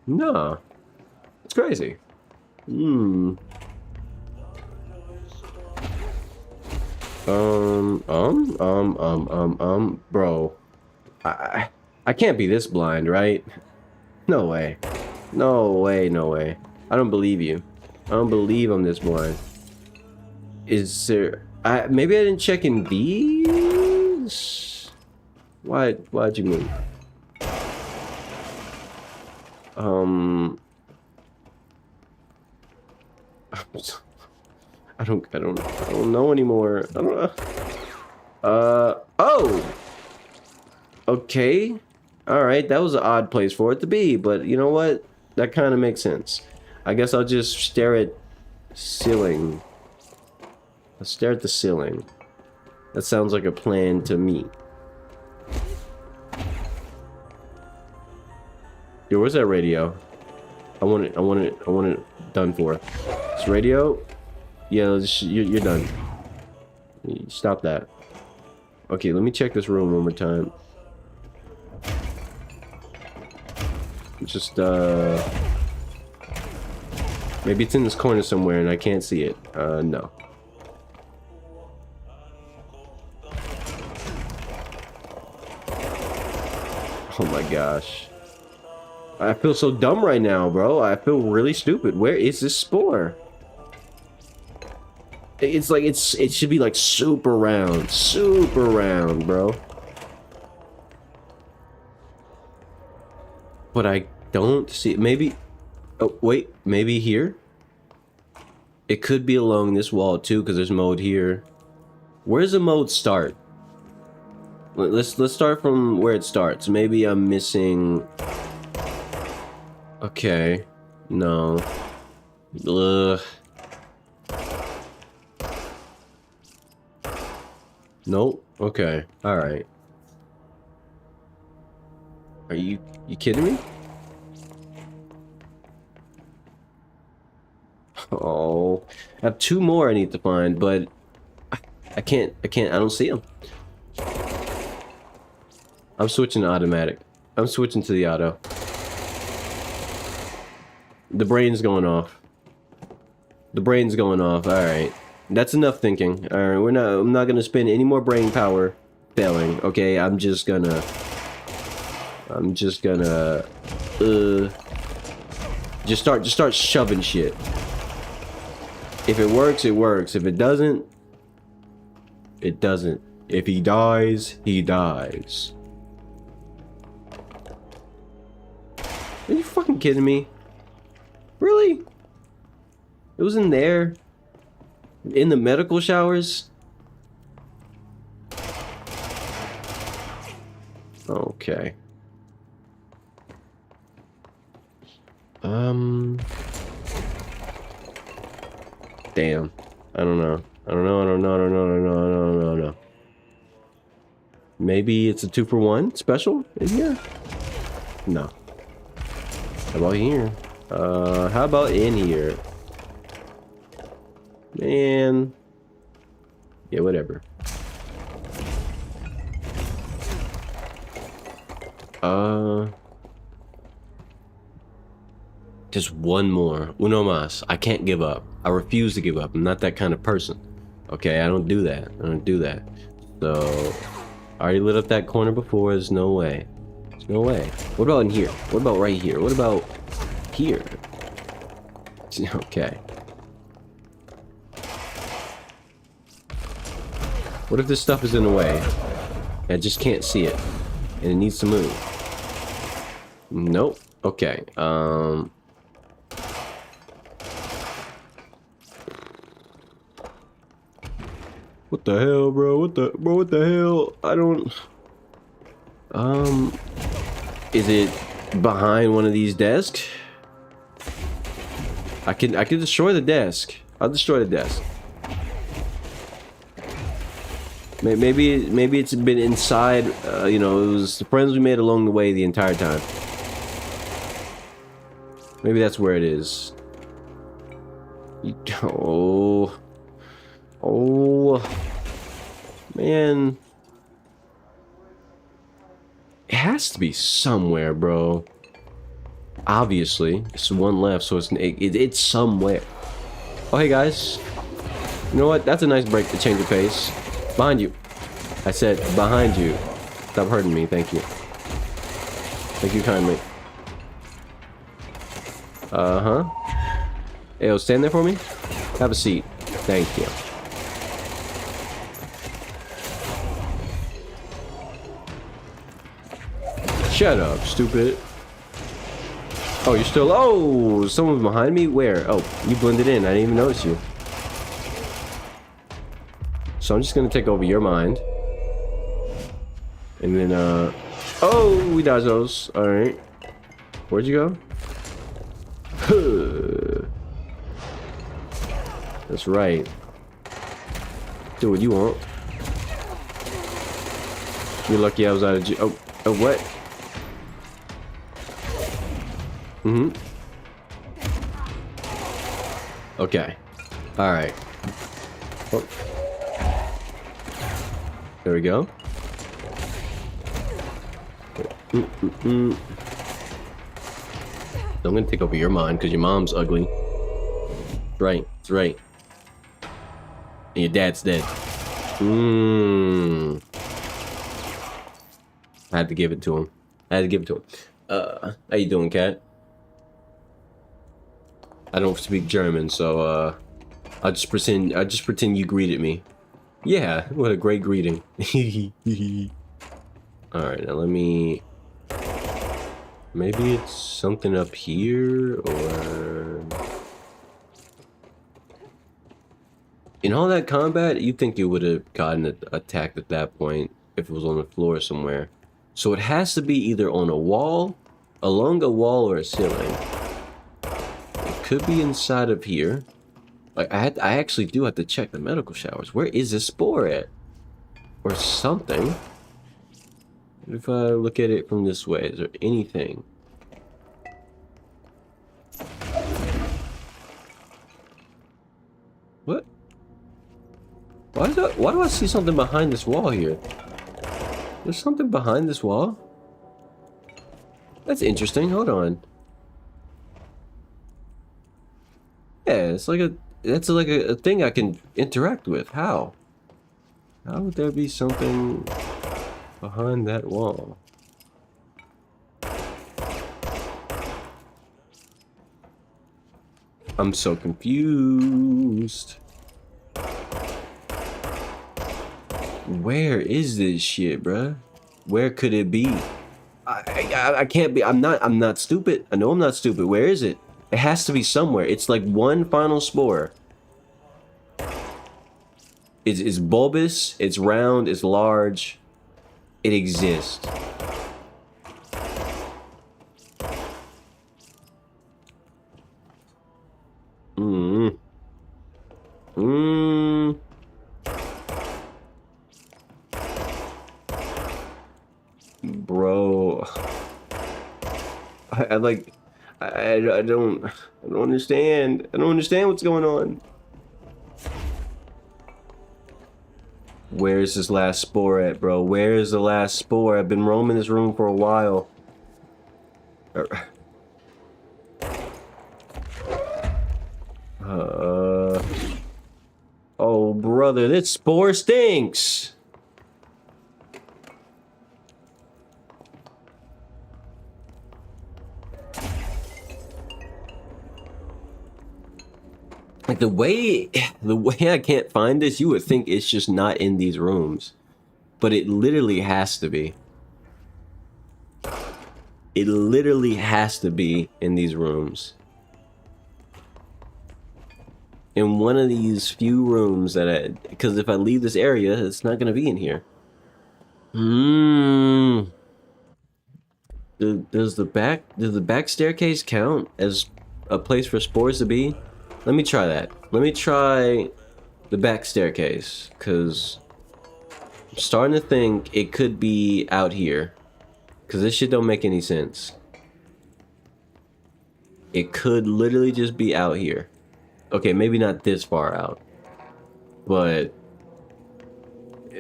Speaker 1: Nah. It's crazy. Bro. I can't be this blind, right? No way. No way, no way. I don't believe you. I don't believe I'm this blind. Is there... maybe I didn't check in these? Why'd you move? I don't know anymore. I don't know. Oh! Okay. Alright, that was an odd place for it to be, but you know what? That kind of makes sense. I guess I'll just stare at ceiling. I'll stare at the ceiling. That sounds like a plan to me. Yo, where's that radio? I want it done for. This radio? Yeah, you're done. Stop that. Okay, let me check this room one more time. Just, maybe it's in this corner somewhere and I can't see it. No. Oh my gosh. I feel so dumb right now, bro. I feel really stupid. Where is this spore? It's like, it should be like super round, bro. But I don't see it. Maybe, oh wait, maybe here? It could be along this wall too, because there's mode here. Where's the mode start? Let's start from where it starts. Maybe I'm missing. Okay, no. Ugh. Nope. Okay. All right. Are you kidding me? Oh, I have two more I need to find, but I can't. I don't see them. I'm switching to automatic. I'm switching to the auto. The brain's going off. The brain's going off. All right. That's enough thinking. All right, I'm not gonna spend any more brain power failing. Okay, I'm just gonna just start shoving shit. If it works, it works. If it doesn't, it doesn't. If he dies, he dies. Are you fucking kidding me? Really? It was in there? In the medical showers? Okay. Damn. I don't know. I don't know. Maybe it's a 2-for-1 special in here? No. How about here? How about in here? Man. Yeah, whatever. Just one more. Uno más. I can't give up. I refuse to give up. I'm not that kind of person. Okay, I don't do that. I don't do that. So, I already lit up that corner before. There's no way. There's no way. What about in here? What about right here? What about here? Okay. What if this stuff is in the way? I just can't see it. And it needs to move. Nope. Okay. What the hell, bro? What the hell? I don't... Is it behind one of these desks? I can destroy the desk. I'll destroy the desk. Maybe it's been inside. You know, it was the friends we made along the way the entire time. Maybe that's where it is. Oh, man, it has to be somewhere, bro. Obviously, it's one left, so it's somewhere. Oh, hey guys, you know what? That's a nice break to change the pace. Behind you. I said behind you. Stop hurting me. Thank you. Thank you kindly. Uh-huh. Hey, yo, stand there for me. Have a seat. Thank you. Shut up, stupid. Oh, you're still... Oh, someone's behind me? Where? Oh, you blended in. I didn't even notice you. So I'm just gonna take over your mind. And then, oh, we dodged those. Alright. Where'd you go? That's right. Do what you want. You're lucky I was out of jail. Oh, what? Mm-hmm. Okay. Alright. Oh. There we go. I'm gonna take over your mind because your mom's ugly. Right, that's right. And your dad's dead. I had to give it to him. How you doing, cat? I don't speak German, so I just pretend you greeted me. Yeah, what a great greeting. Alright, now let me... Maybe it's something up here, or... In all that combat, you'd think you would have gotten attacked at that point if it was on the floor somewhere. So it has to be either on a wall, along a wall, or a ceiling. It could be inside of here. Like I actually do have to check the medical showers. Where is this spore at? Or something. If I look at it from this way, is there anything? What? Why do I see something behind this wall here? There's something behind this wall? That's interesting. Hold on. Yeah, it's like that's like a thing I can interact with. How? How would there be something behind that wall? I'm so confused. Where is this shit, bruh? Where could it be? I can't be. I'm not stupid. I know I'm not stupid. Where is it? It has to be somewhere. It's like one final spore. It's bulbous. It's round. It's large. It exists. Bro, I don't understand. I don't understand what's going on. Where's this last spore at, bro? Where's the last spore? I've been roaming this room for a while. Oh, brother, this spore stinks. Like the way I can't find this, you would think it's just not in these rooms, but it literally has to be. It literally has to be in these rooms. In one of these few rooms that because if I leave this area, it's not gonna be in here. Does the back staircase count as a place for spores to be? Let me try that. Let me try the back staircase, because I'm starting to think it could be out here. Because this shit don't make any sense. It could literally just be out here. Okay, maybe not this far out. But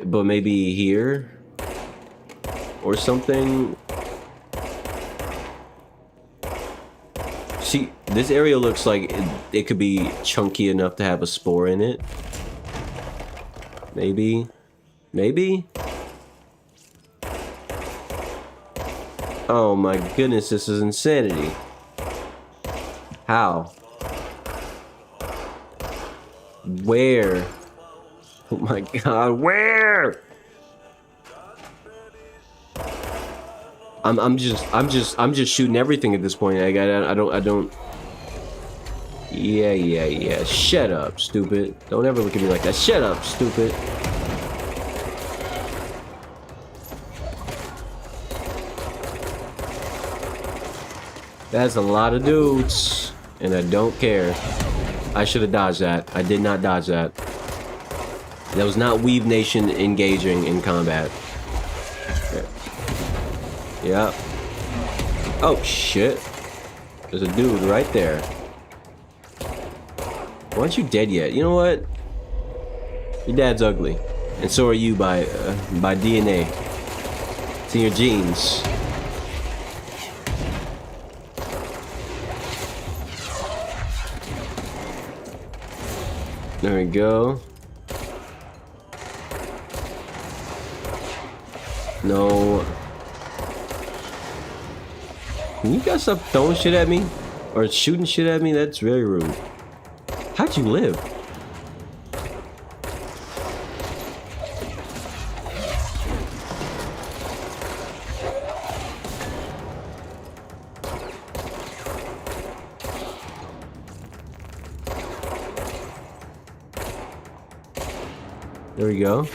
Speaker 1: maybe here? Or something? See, this area looks like it could be chunky enough to have a spore in it. Maybe. Maybe? Oh my goodness, this is insanity. How? Where? Oh my god, where? I'm just shooting everything at this point. I don't. Yeah. Shut up, stupid. Don't ever look at me like that. Shut up, stupid. That's a lot of dudes, and I don't care. I should have dodged that. I did not dodge that. That was not Weave Nation engaging in combat. Yeah. Oh, shit. There's a dude right there. Why aren't you dead yet? You know what? Your dad's ugly. And so are you by DNA. It's in your genes. There we go. No. Can you guys stop throwing shit at me? Or shooting shit at me? That's very rude. How'd you live? There we go.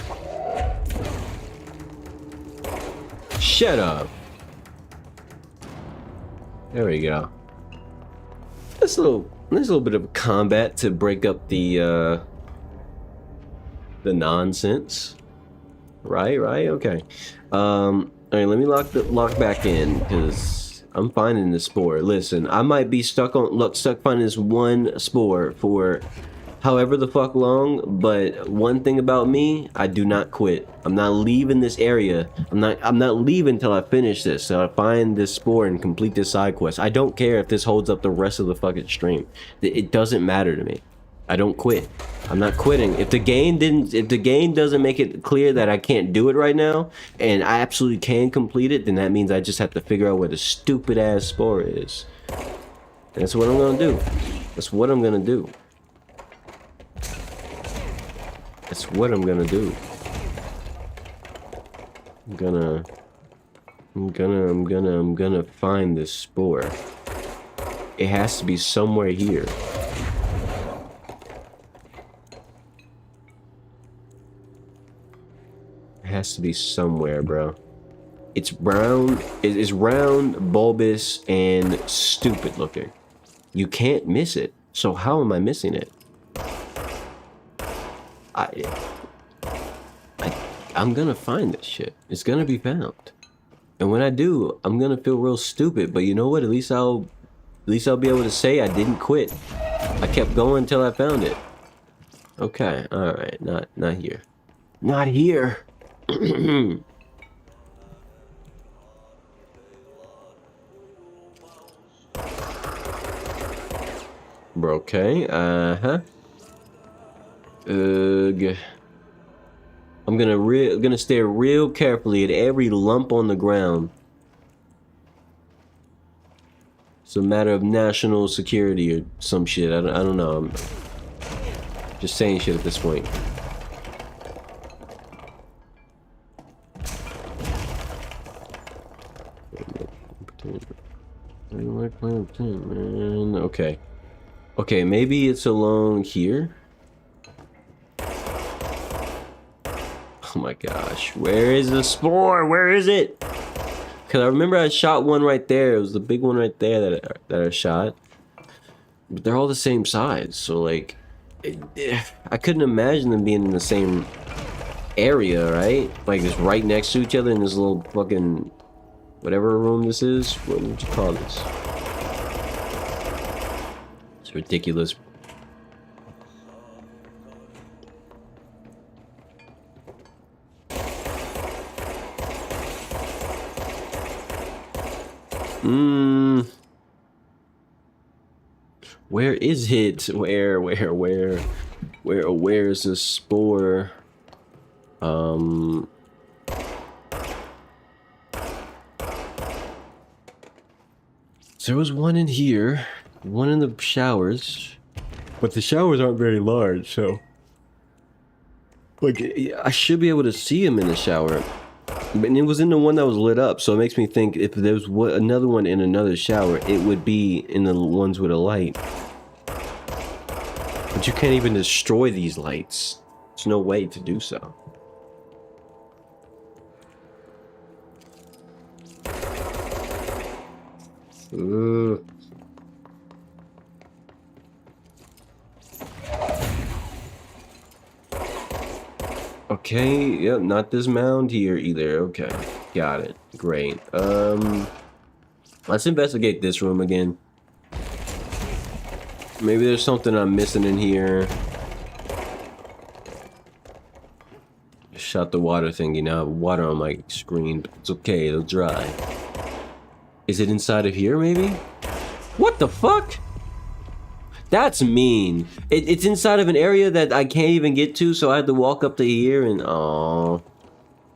Speaker 1: Shut up. There we go. This little bit of combat to break up the nonsense. Right, okay. Alright, let me lock back in because I'm finding the spore. Listen, I might be stuck finding this one spore for however the fuck long, but one thing about me, I do not quit. I'm not leaving this area. I'm not leaving until I finish this. So I find this spore and complete this side quest. I don't care if this holds up the rest of the fucking stream. It doesn't matter to me. I don't quit. I'm not quitting. If the game doesn't make it clear that I can't do it right now, and I absolutely can complete it, then that means I just have to figure out where the stupid ass spore is. And that's what I'm gonna do. That's what I'm gonna do. That's what I'm gonna do. I'm gonna find this spore. It has to be somewhere here. It has to be somewhere, bro. It's brown. It is round, bulbous, and stupid looking. You can't miss it. So how am I missing it? I'm gonna find this shit. It's gonna be found. And when I do, I'm gonna feel real stupid. But you know what? At least I'll be able to say I didn't quit. I kept going until I found it. Okay, alright. Not here. Not here. Bro, okay. I'm gonna stare real carefully at every lump on the ground. It's a matter of national security or some shit. I don't know. I'm just saying shit at this point. Man. Okay. Okay, maybe it's along here. Oh my gosh, where is the spore? Where is it? Because I remember I shot one right there. It was the big one right there that I shot. But they're all the same size, so like, I couldn't imagine them being in the same area, right? Like it's right next to each other in this little fucking whatever room this is. What would you call this? It's ridiculous. Where is it? Where's the spore? There was one in here, one in the showers, but the showers aren't very large, so like I should be able to see him in the shower. And it was in the one that was lit up, so it makes me think if there was another one in another shower, it would be in the ones with a light. But you can't even destroy these lights. There's no way to do so. Okay, yep, not this mound here either. Okay, got it. Great. Let's investigate this room again. Maybe there's something I'm missing in here. Shut the water thingy. Now I have water on my screen, but it's okay, it'll dry. Is it inside of here, maybe? What the fuck? That's mean. It's inside of an area that I can't even get to, so I had to walk up to here and... Oh,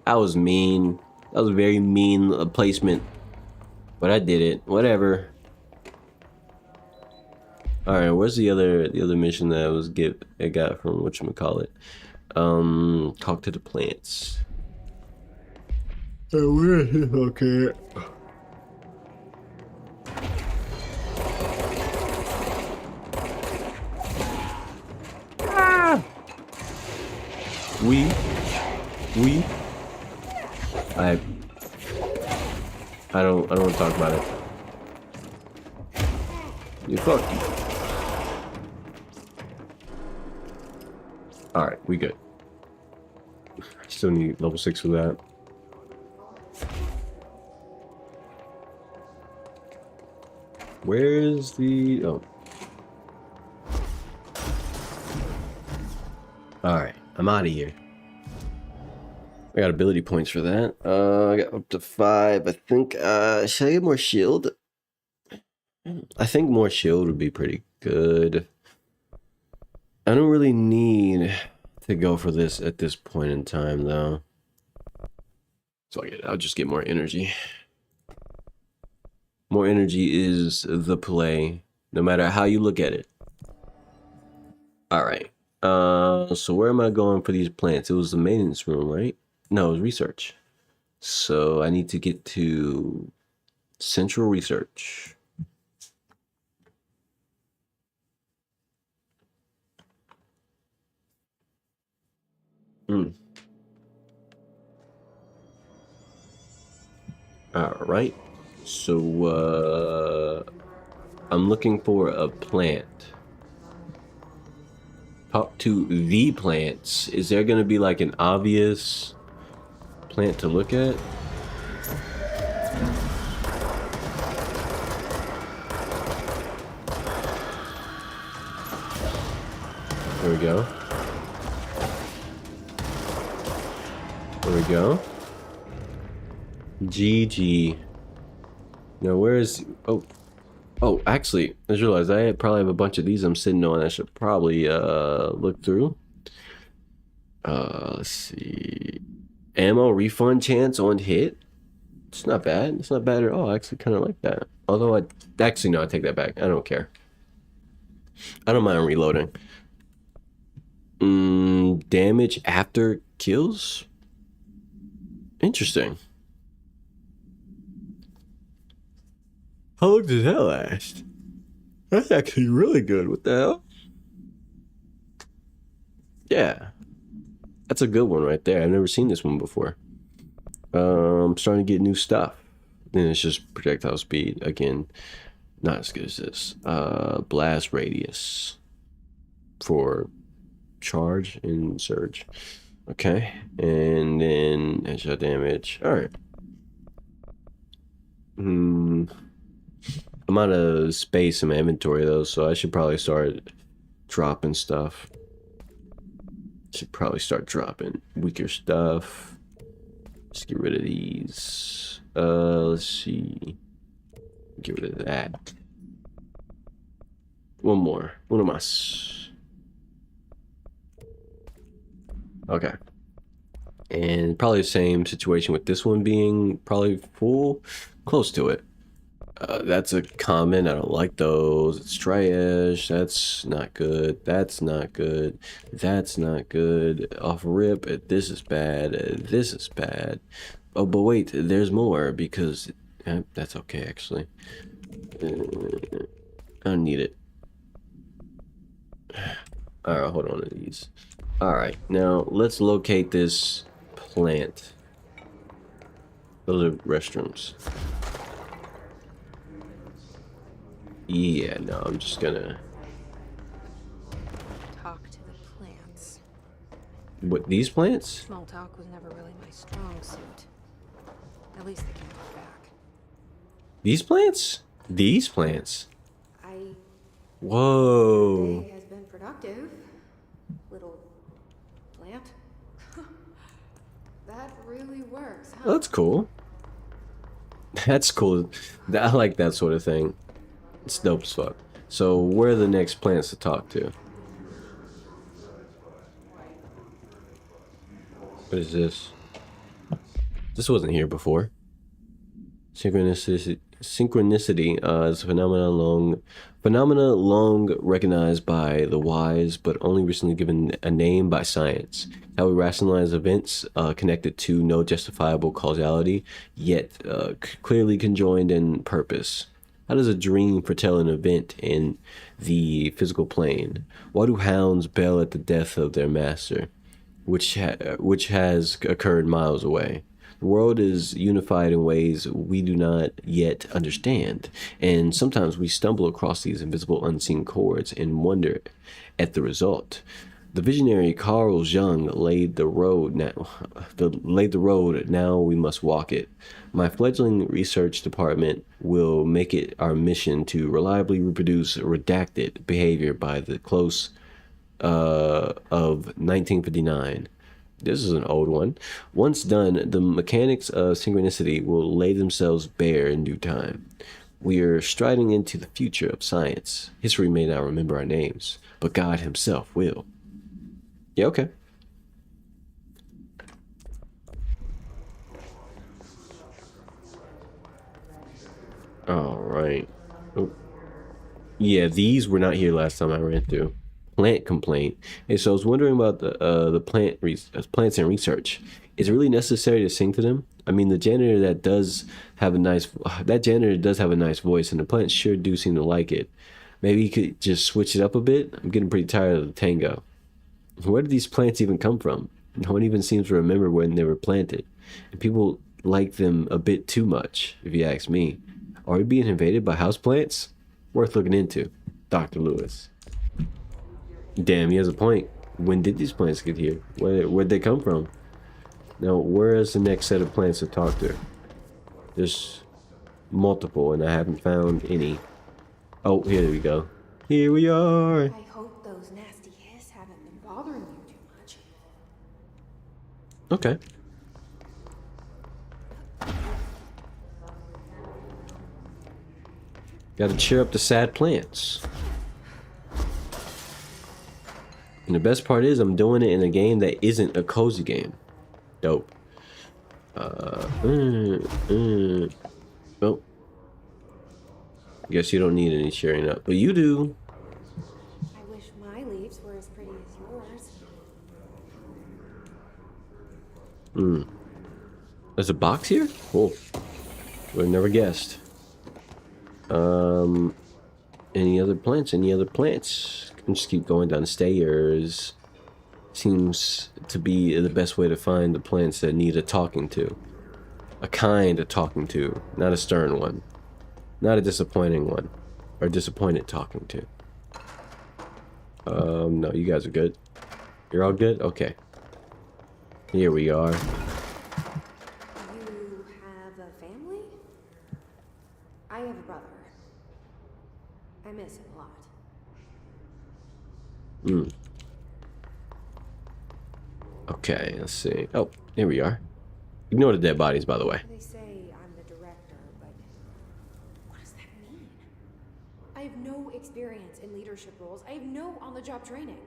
Speaker 1: that was mean. That was a very mean placement. But I did it. Whatever. Alright, where's the other mission that I got from whatchamacallit? Talk to the plants. Oh, where is it? Okay. I don't want to talk about it. You fuck. Alright, we good. Still need level 6 for that. Where's the... Oh. Alright, I'm out of here. I got ability points for that. I got up to 5. I think, should I get more shield? I think more shield would be pretty good. I don't really need to go for this at this point in time, though. So I'll just get more energy. More energy is the play, no matter how you look at it. Alright. So where am I going for these plants? It was the maintenance room, right? No, it was research. So I need to get to central research. Alright. So I'm looking for a plant. Talk to the plants. Is there gonna be like an obvious plant to look at? There we go. There we go. GG. Now where is... Oh, actually, I just realized I probably have a bunch of these I'm sitting on. I should probably look through. Let's see. Ammo refund chance on hit. It's not bad. It's not bad at all. I actually kind of like that. Although I take that back. I don't care. I don't mind reloading. Damage after kills. Interesting. How long does that last? That's actually really good. What the hell? Yeah. That's a good one right there. I've never seen this one before. I'm starting to get new stuff. Then it's just projectile speed. Again, not as good as this. Blast radius for charge and surge. Okay, and then headshot damage. All right. I'm out of space in my inventory though, so I should probably start dropping stuff. Should probably start dropping weaker stuff. Let's get rid of these. Let's see. Get rid of that. One more. Uno más. Okay. And probably the same situation with this one being probably full. Close to it. That's a comment. I don't like those. It's trash. That's not good. That's not good. That's not good. Off rip. This is bad. This is bad. Oh, but wait, there's more because that's okay actually. I don't need it. All right, hold on to these. All right, now let's locate this plant. Those are restrooms. Yeah, no, I'm just gonna
Speaker 4: Talk to the plants.
Speaker 1: What, these plants?
Speaker 4: Small talk was never really my strong suit. At least they can talk back.
Speaker 1: These plants? These plants.
Speaker 4: Day
Speaker 1: Whoa.
Speaker 4: has been productive. Little plant. That really works, huh?
Speaker 1: That's cool. That's cool. I like that sort of thing. It's dope as fuck. So where are the next plants to talk to? What is this? This wasn't here before. Synchronicity is a phenomena long recognized by the wise, but only recently given a name by science. How we rationalize events connected to no justifiable causality, yet clearly conjoined in purpose. How does a dream foretell an event in the physical plane? Why do hounds bail at the death of their master, which has occurred miles away? The world is unified in ways we do not yet understand, and sometimes we stumble across these invisible unseen chords and wonder at the result. The visionary Carl Jung laid the road. Now we must walk it. My fledgling research department will make it our mission to reliably reproduce redacted behavior by the close of 1959. This is an old one. Once done, the mechanics of synchronicity will lay themselves bare in due time. We are striding into the future of science. History may not remember our names, but God himself will. Yeah, okay. All right. Oh. Yeah, these were not here last time I ran through. Plant complaint. Hey, so I was wondering about the plants and research. Is it really necessary to sing to them? I mean, the janitor does have a nice voice, and the plants sure do seem to like it. Maybe you could just switch it up a bit. I'm getting pretty tired of the tango. Where did these plants even come from? No one even seems to remember when they were planted, and people like them a bit too much, if you ask me. Are we being invaded by houseplants? Worth looking into. Dr. Lewis. Damn, he has a point. When did these plants get here? Where'd they come from? Now, where is the next set of plants to talk to? There's multiple, and I haven't found any. Oh, here we go. Here we are.
Speaker 4: I hope those nasty hiss haven't been bothering you too much.
Speaker 1: Okay. Gotta cheer up the sad plants. And the best part is I'm doing it in a game that isn't a cozy game. Dope. Oh. Guess you don't need any cheering up, but you do.
Speaker 4: I wish my leaves were as pretty as yours.
Speaker 1: There's a box here? Cool. Would have never guessed. Any other plants? Any other plants? Can just keep going down the stairs. Seems to be the best way to find the plants that need a talking to. A kind of talking to, not a stern one. Not a disappointing one. Or disappointed talking to. No, you guys are good. You're all good? Okay. Here we are.
Speaker 4: You have a family? I have a brother. I miss him a lot.
Speaker 1: Okay, let's see. Oh, here we are. Ignore the dead bodies, by the way.
Speaker 4: They say I'm the director, but what does that mean? I have no experience in leadership roles. I have no on-the-job training.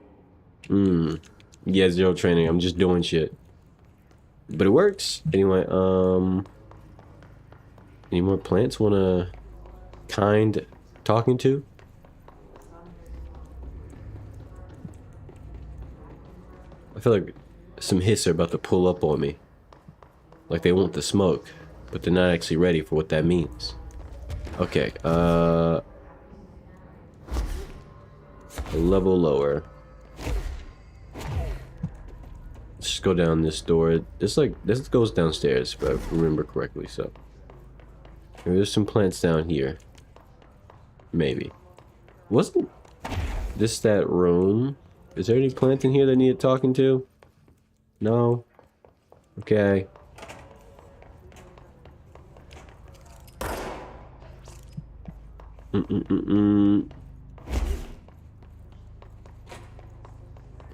Speaker 1: Yeah, zero training. I'm just doing shit. But it works. Anyway, any more plants wanna kind talking to? I feel like some hiss are about to pull up on me. Like they want the smoke, but they're not actually ready for what that means. Okay, a level lower. Let's just go down this door. This goes downstairs, if I remember correctly. So there's some plants down here. Maybe. Wasn't this that room? Is there any plants in here that needed talking to? No. Okay.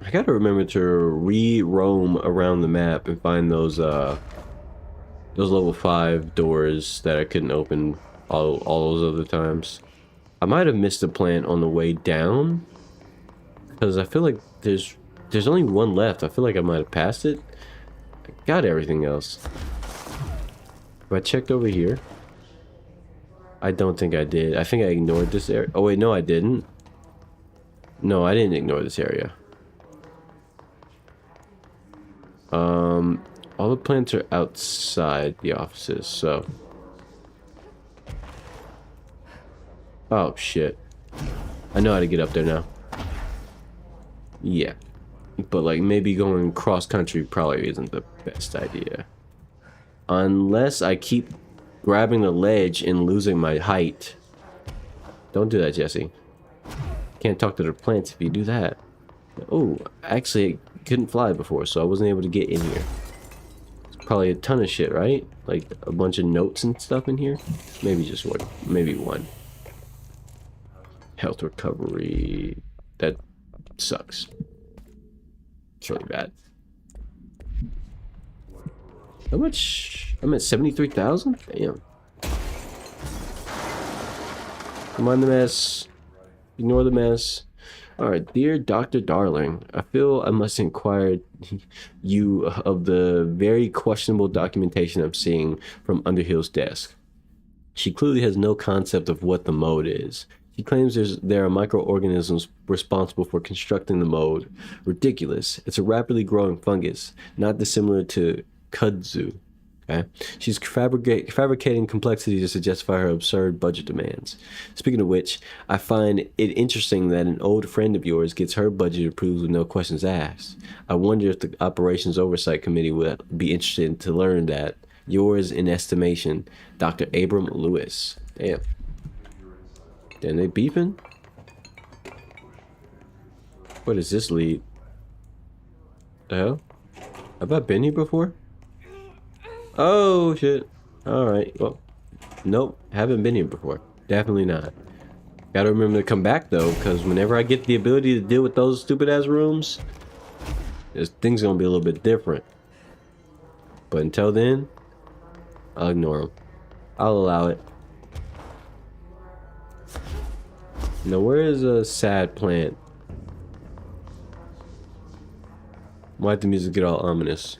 Speaker 1: I gotta remember to re-roam around the map and find those level 5 doors that I couldn't open all those other times. I might have missed a plant on the way down, because I feel like there's only one left. I feel like I might have passed it. I got everything else. Have I checked over here? I don't think I did. I think I ignored this area. Oh wait, no I didn't. No, I didn't ignore this area. All the plants are outside the offices, so. Oh shit. I know how to get up there now. Yeah. But like maybe going cross country probably isn't the best idea. Unless I keep grabbing the ledge and losing my height. Don't do that, Jesse. Can't talk to the plants if you do that. Oh, actually I couldn't fly before, so I wasn't able to get in here. It's probably a ton of shit, right? Like a bunch of notes and stuff in here. Maybe just one. Maybe one. Health recovery. That sucks. It's really bad. How much? I'm at 73,000? Damn. Come on, the mess. Ignore the mess. Alright, dear Dr. Darling, I feel I must inquire you of the very questionable documentation I'm seeing from Underhill's desk. She clearly has no concept of what the mode is. She claims there are microorganisms responsible for constructing the mode. Ridiculous. It's a rapidly growing fungus, not dissimilar to kudzu. Okay? She's fabricating complexities to justify her absurd budget demands. Speaking of which, I find it interesting that an old friend of yours gets her budget approved with no questions asked. I wonder if the Operations Oversight Committee would be interested to learn that. Yours in estimation, Dr. Abram Lewis. Damn. Damn, they beeping? What does this lead? The hell? Have I been here before? Oh shit. Alright, well. Nope, haven't been here before. Definitely not. Gotta remember to come back though, because whenever I get the ability to deal with those stupid ass rooms, things gonna be a little bit different. But until then, I'll ignore them. I'll allow it. Now where is a sad plant? Why'd the music get all ominous?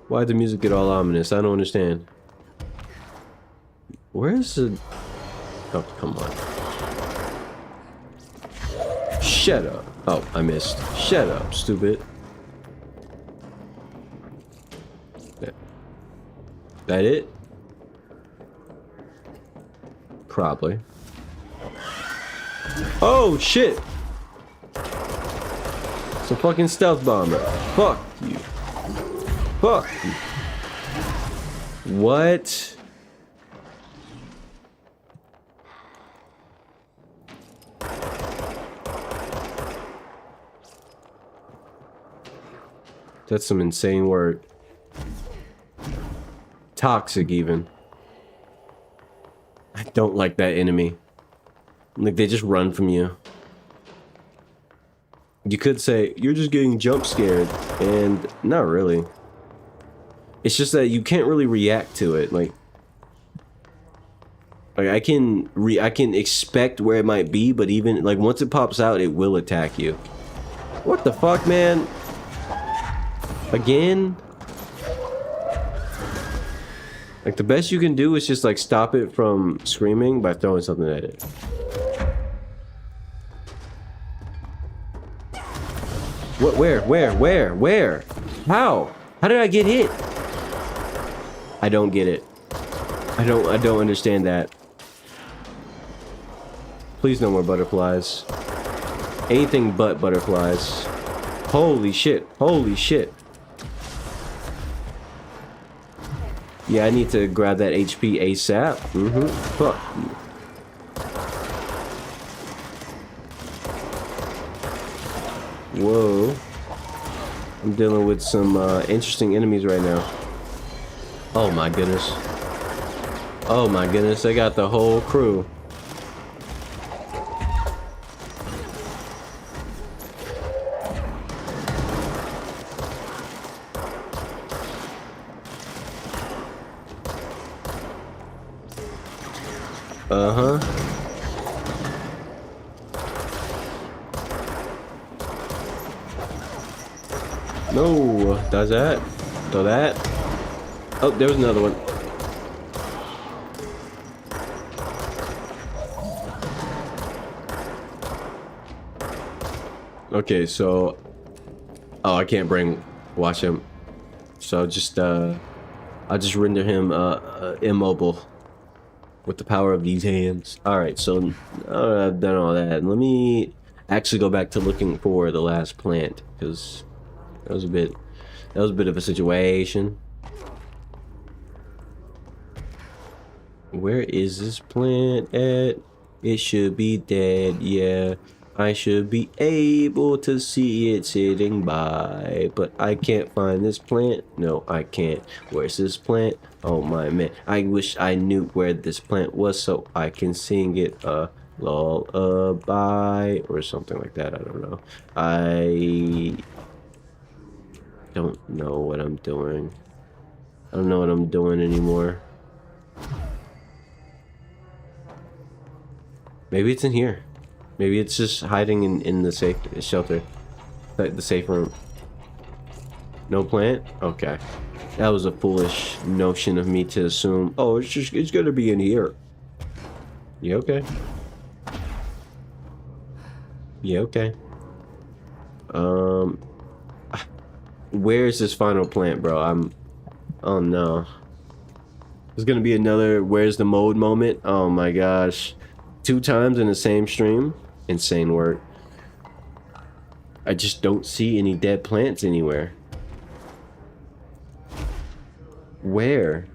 Speaker 1: Why'd the music get all ominous? I don't understand. Where's the... Oh, come on. Shut up. Oh, I missed. Shut up, stupid. That it? Probably. Oh, shit! It's a fucking stealth bomber. Fuck you. Fuck you. What? That's some insane work. Toxic, even. I don't like that enemy. Like, they just run from you. You could say, you're just getting jump scared. And not really. It's just that you can't really react to it. Like I can expect where it might be, but even, like, once it pops out, it will attack you. What the fuck, man? Again? Like, the best you can do is just, like, stop it from screaming by throwing something at it. What? Where? How? How did I get hit? I don't get it. I don't understand that. Please no more butterflies. Anything but butterflies. Holy shit. Holy shit. Yeah, I need to grab that HP ASAP. Fuck. Whoa. I'm dealing with some interesting enemies right now. Oh my goodness. Oh my goodness, they got the whole crew. Uh-huh. No, does that? Throw that. Oh, there was another one. Okay, so I can't watch him. So just I'll just render him immobile with the power of these hands. All right, so I've done all that. Let me actually go back to looking for the last plant, because that was a bit of a situation. Where is this plant at? It should be dead, yeah. I should be able to see it sitting by, but I can't find this plant. No, I can't. Where's this plant? Oh my man, I wish I knew where this plant was so I can sing it a lullaby or something like that. I don't know. I don't know what I'm doing. I don't know what I'm doing anymore. Maybe it's in here. Maybe it's just hiding in the safe shelter. The safe room. No plant? Okay. That was a foolish notion of me to assume, oh, it's gonna be in here. Yeah, okay. Yeah, okay. Where's this final plant, bro? Oh no. There's gonna be another where's the mode moment. Oh my gosh. 2 times in the same stream. Insane work. I just don't see any dead plants anywhere. Where?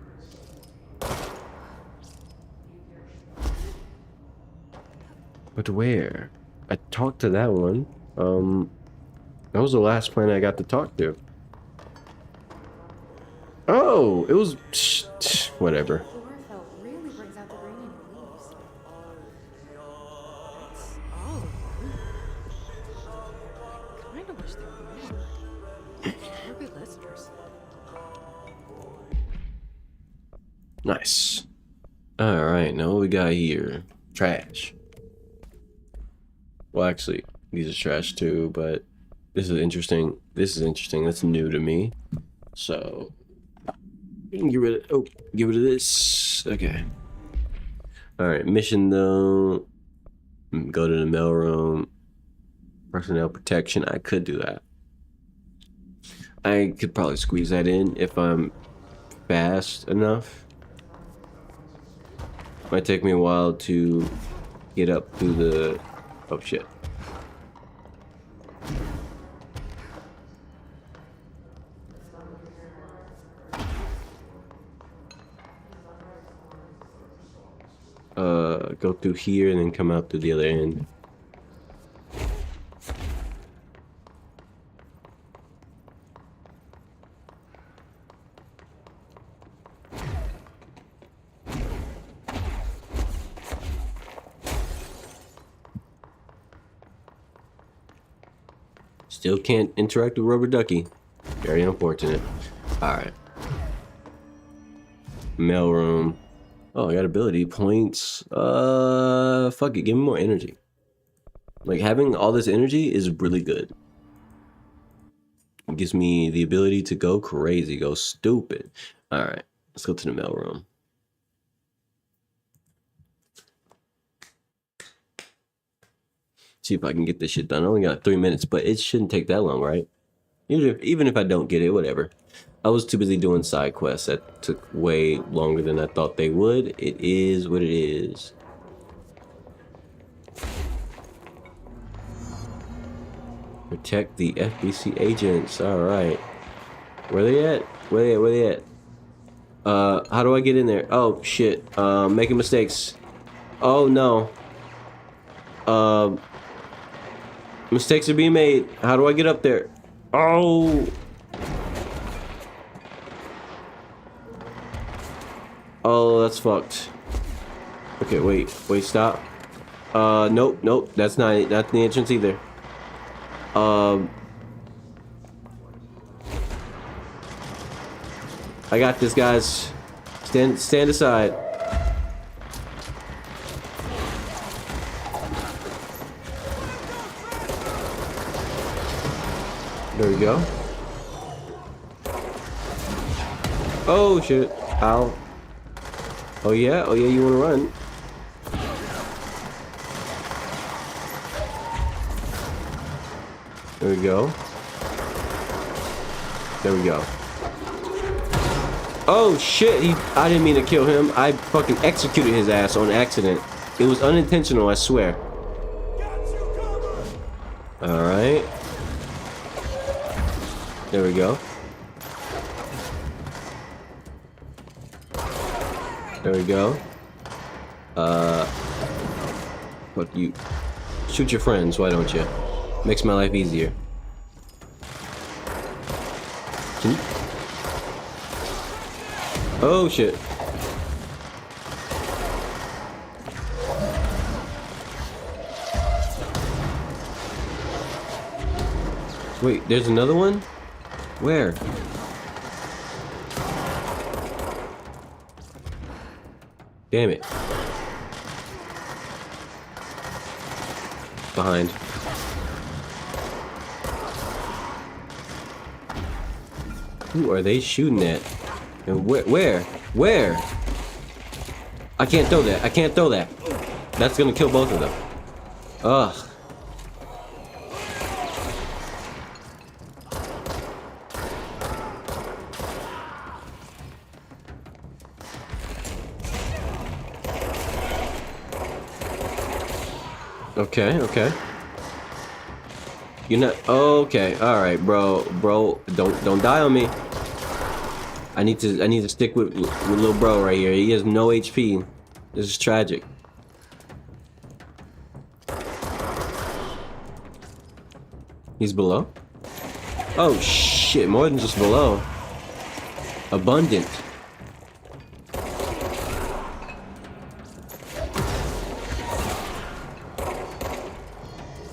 Speaker 1: But where? I talked to that one. That was the last plant I got to talk to. Oh, it was whatever.
Speaker 2: Chlorophyll really brings out the green in your leaves. I kind of wish there were more. We're good listeners.
Speaker 1: Nice. All right, now what we got here? Trash. Well, actually, these are trash too, but this is interesting. This is interesting. That's new to me. So, you can get rid of this. Okay. All right, mission though. Go to the mailroom. Personnel protection. I could do that. I could probably squeeze that in if I'm fast enough. Might take me a while to get up through the... Oh shit. Go through here and then come out to the other end. Still can't interact with Rubber Ducky. Very unfortunate. Alright. Mailroom. Oh, I got ability points. Fuck it. Give me more energy. Like, having all this energy is really good. It gives me the ability to go crazy, go stupid. Alright. Let's go to the mailroom. See if I can get this shit done. I only got 3 minutes, but it shouldn't take that long, right? Even if I don't get it, whatever. I was too busy doing side quests that took way longer than I thought they would. It is what it is. Protect the FBC agents. All right. Where they at? Where they at? How do I get in there? Oh shit. Making mistakes. Oh no. Mistakes are being made. How do I get up there? Oh. Oh, that's fucked. Okay, wait, stop. Nope, that's not the entrance either. I got this, guys. Stand aside. There we go. Oh shit. Ow. Oh yeah, you wanna run. There we go. There we go. Oh shit, I didn't mean to kill him. I fucking executed his ass on accident. It was unintentional, I swear. Alright. There we go. There we go. Fuck you. Shoot your friends, why don't you? Makes my life easier. Can you? Oh shit. Wait, there's another one? Where? Damn it. Behind. Who are they shooting at? And where? Where? I can't throw that. I can't throw that. That's gonna kill both of them. Ugh. Okay. You're not okay. All right, bro. Don't die on me. I need to stick with little bro right here. He has no HP. This is tragic. He's below? Oh shit, more than just below. Abundant.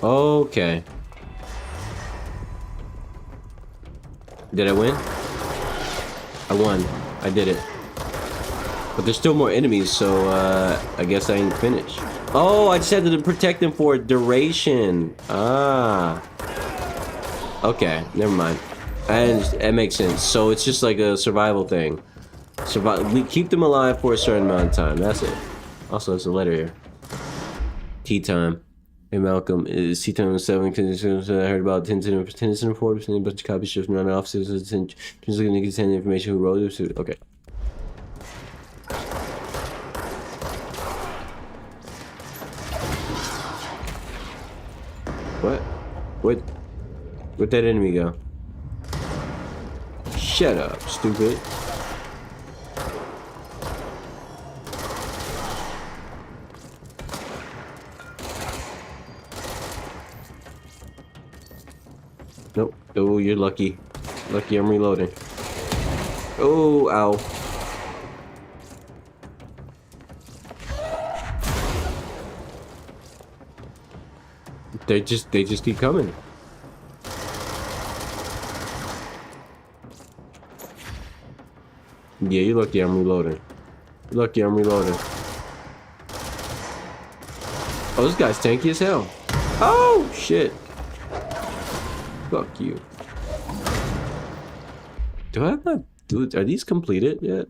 Speaker 1: Okay. Did I win? I won. I did it. But there's still more enemies, so I guess I ain't finished. Oh, I just had to protect them for a duration. Ah. Okay, never mind. That makes sense. So it's just like a survival thing. We keep them alive for a certain amount of time. That's it. Also, there's a letter here. Tea time. Hey Malcolm, is tea time 7? Because I heard about tenants and Forbes and a bunch of copies shift around the offices and just looking to send information who wrote it. Okay. What? Where'd that enemy go? Shut up, stupid. Nope. Oh, you're lucky. Lucky I'm reloading. Oh, ow. They just keep coming. Yeah, you're lucky I'm reloading. You're lucky I'm reloading. Oh, this guy's tanky as hell. Oh, shit. Fuck you. Do I have my... Dude, are these completed yet?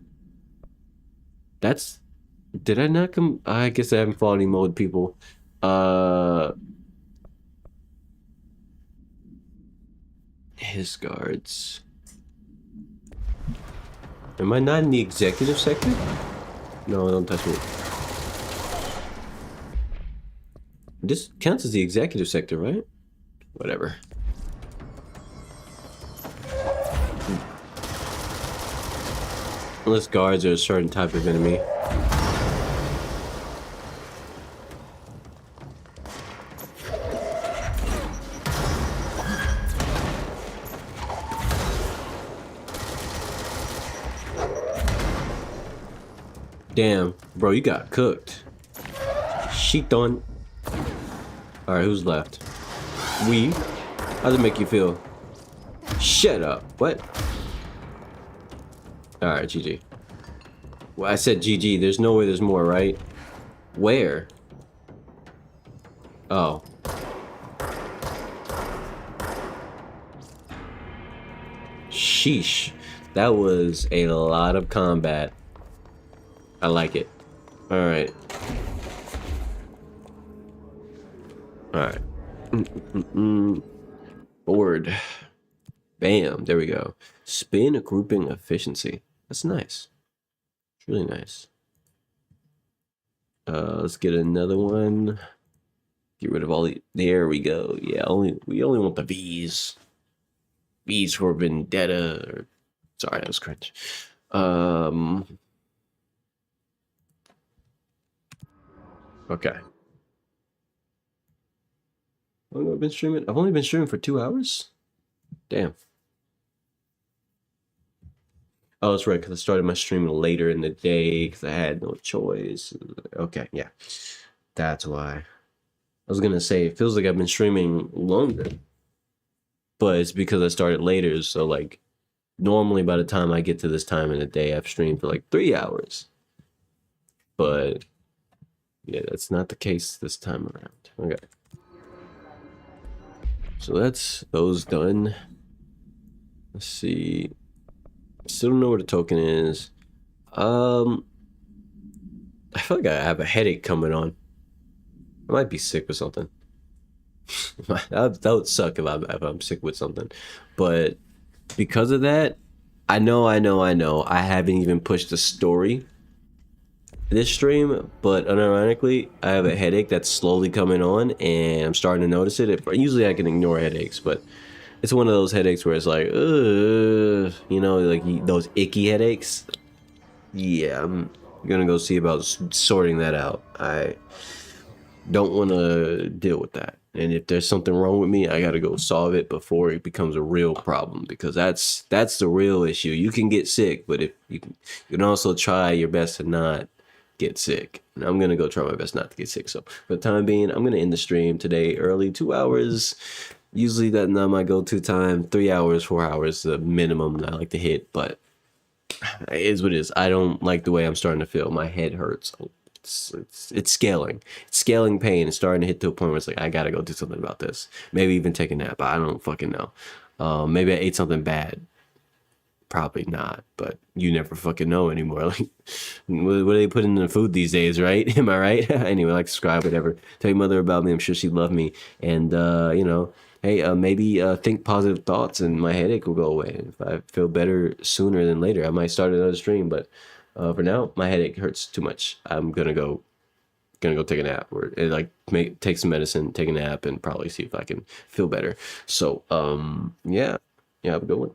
Speaker 1: That's... Did I not come... I guess I haven't quality mode, people. His guards. Am I not in the executive sector? No, don't touch me. This counts as the executive sector, right? Whatever. Unless guards are a certain type of enemy. Damn, bro, you got cooked. Sheet on. Alright, who's left? We? How's it make you feel? Shut up. What? Alright, GG. Well, I said GG. There's no way there's more, right? Where? Oh. Sheesh. That was a lot of combat. I like it. Alright. Alright. Board. Bam. There we go. Spin grouping efficiency. That's nice. It's really nice. Let's get another one. Get rid of all the... There we go. Yeah, we only want the V's. V's for Vendetta. Or... Sorry, that was cringe. Okay. How long have I been streaming? I've only been streaming for 2 hours? Damn. Oh, that's right, because I started my streaming later in the day because I had no choice. Okay, yeah. That's why. I was going to say, it feels like I've been streaming longer. But it's because I started later, so like, normally by the time I get to this time in the day, I've streamed for like 3 hours. But... yeah, that's not the case this time around. Okay. So that's those done. Let's see. Still don't know where the token is. I feel like I have a headache coming on. I might be sick with something. that would suck if I'm sick with something. But because of that, I know. I haven't even pushed the story this stream, but unironically, I have a headache that's slowly coming on, and I'm starting to notice it. Usually I can ignore headaches, but it's one of those headaches where it's like, ugh, you know, like those icky headaches. Yeah, I'm gonna go see about sorting that out. I don't want to deal with that. And if there's something wrong with me, I gotta go solve it before it becomes a real problem, because that's the real issue. You can get sick, but if you can also try your best to not get sick. And I'm gonna go try my best not to get sick. So for the time being, I'm gonna end the stream today early. 2 hours. Usually that's not my go-to time. 3 hours, 4 hours, the minimum I like to hit, but it is what it is. I don't like the way I'm starting to feel. My head hurts. It's scaling. It's scaling pain. It's starting to hit to a point where it's like, I gotta go do something about this. Maybe even take a nap. I don't fucking know. Maybe I ate something bad. Probably not, but you never fucking know anymore. Like, what do they put in the food these days, right? Am I right? Anyway, like, subscribe, whatever. Tell your mother about me. I'm sure she'd love me. And, you know, hey, maybe think positive thoughts and my headache will go away. If I feel better sooner than later, I might start another stream. But for now, my headache hurts too much. I'm gonna go take a nap, or take some medicine, take a nap, and probably see if I can feel better. So, yeah, have a good one.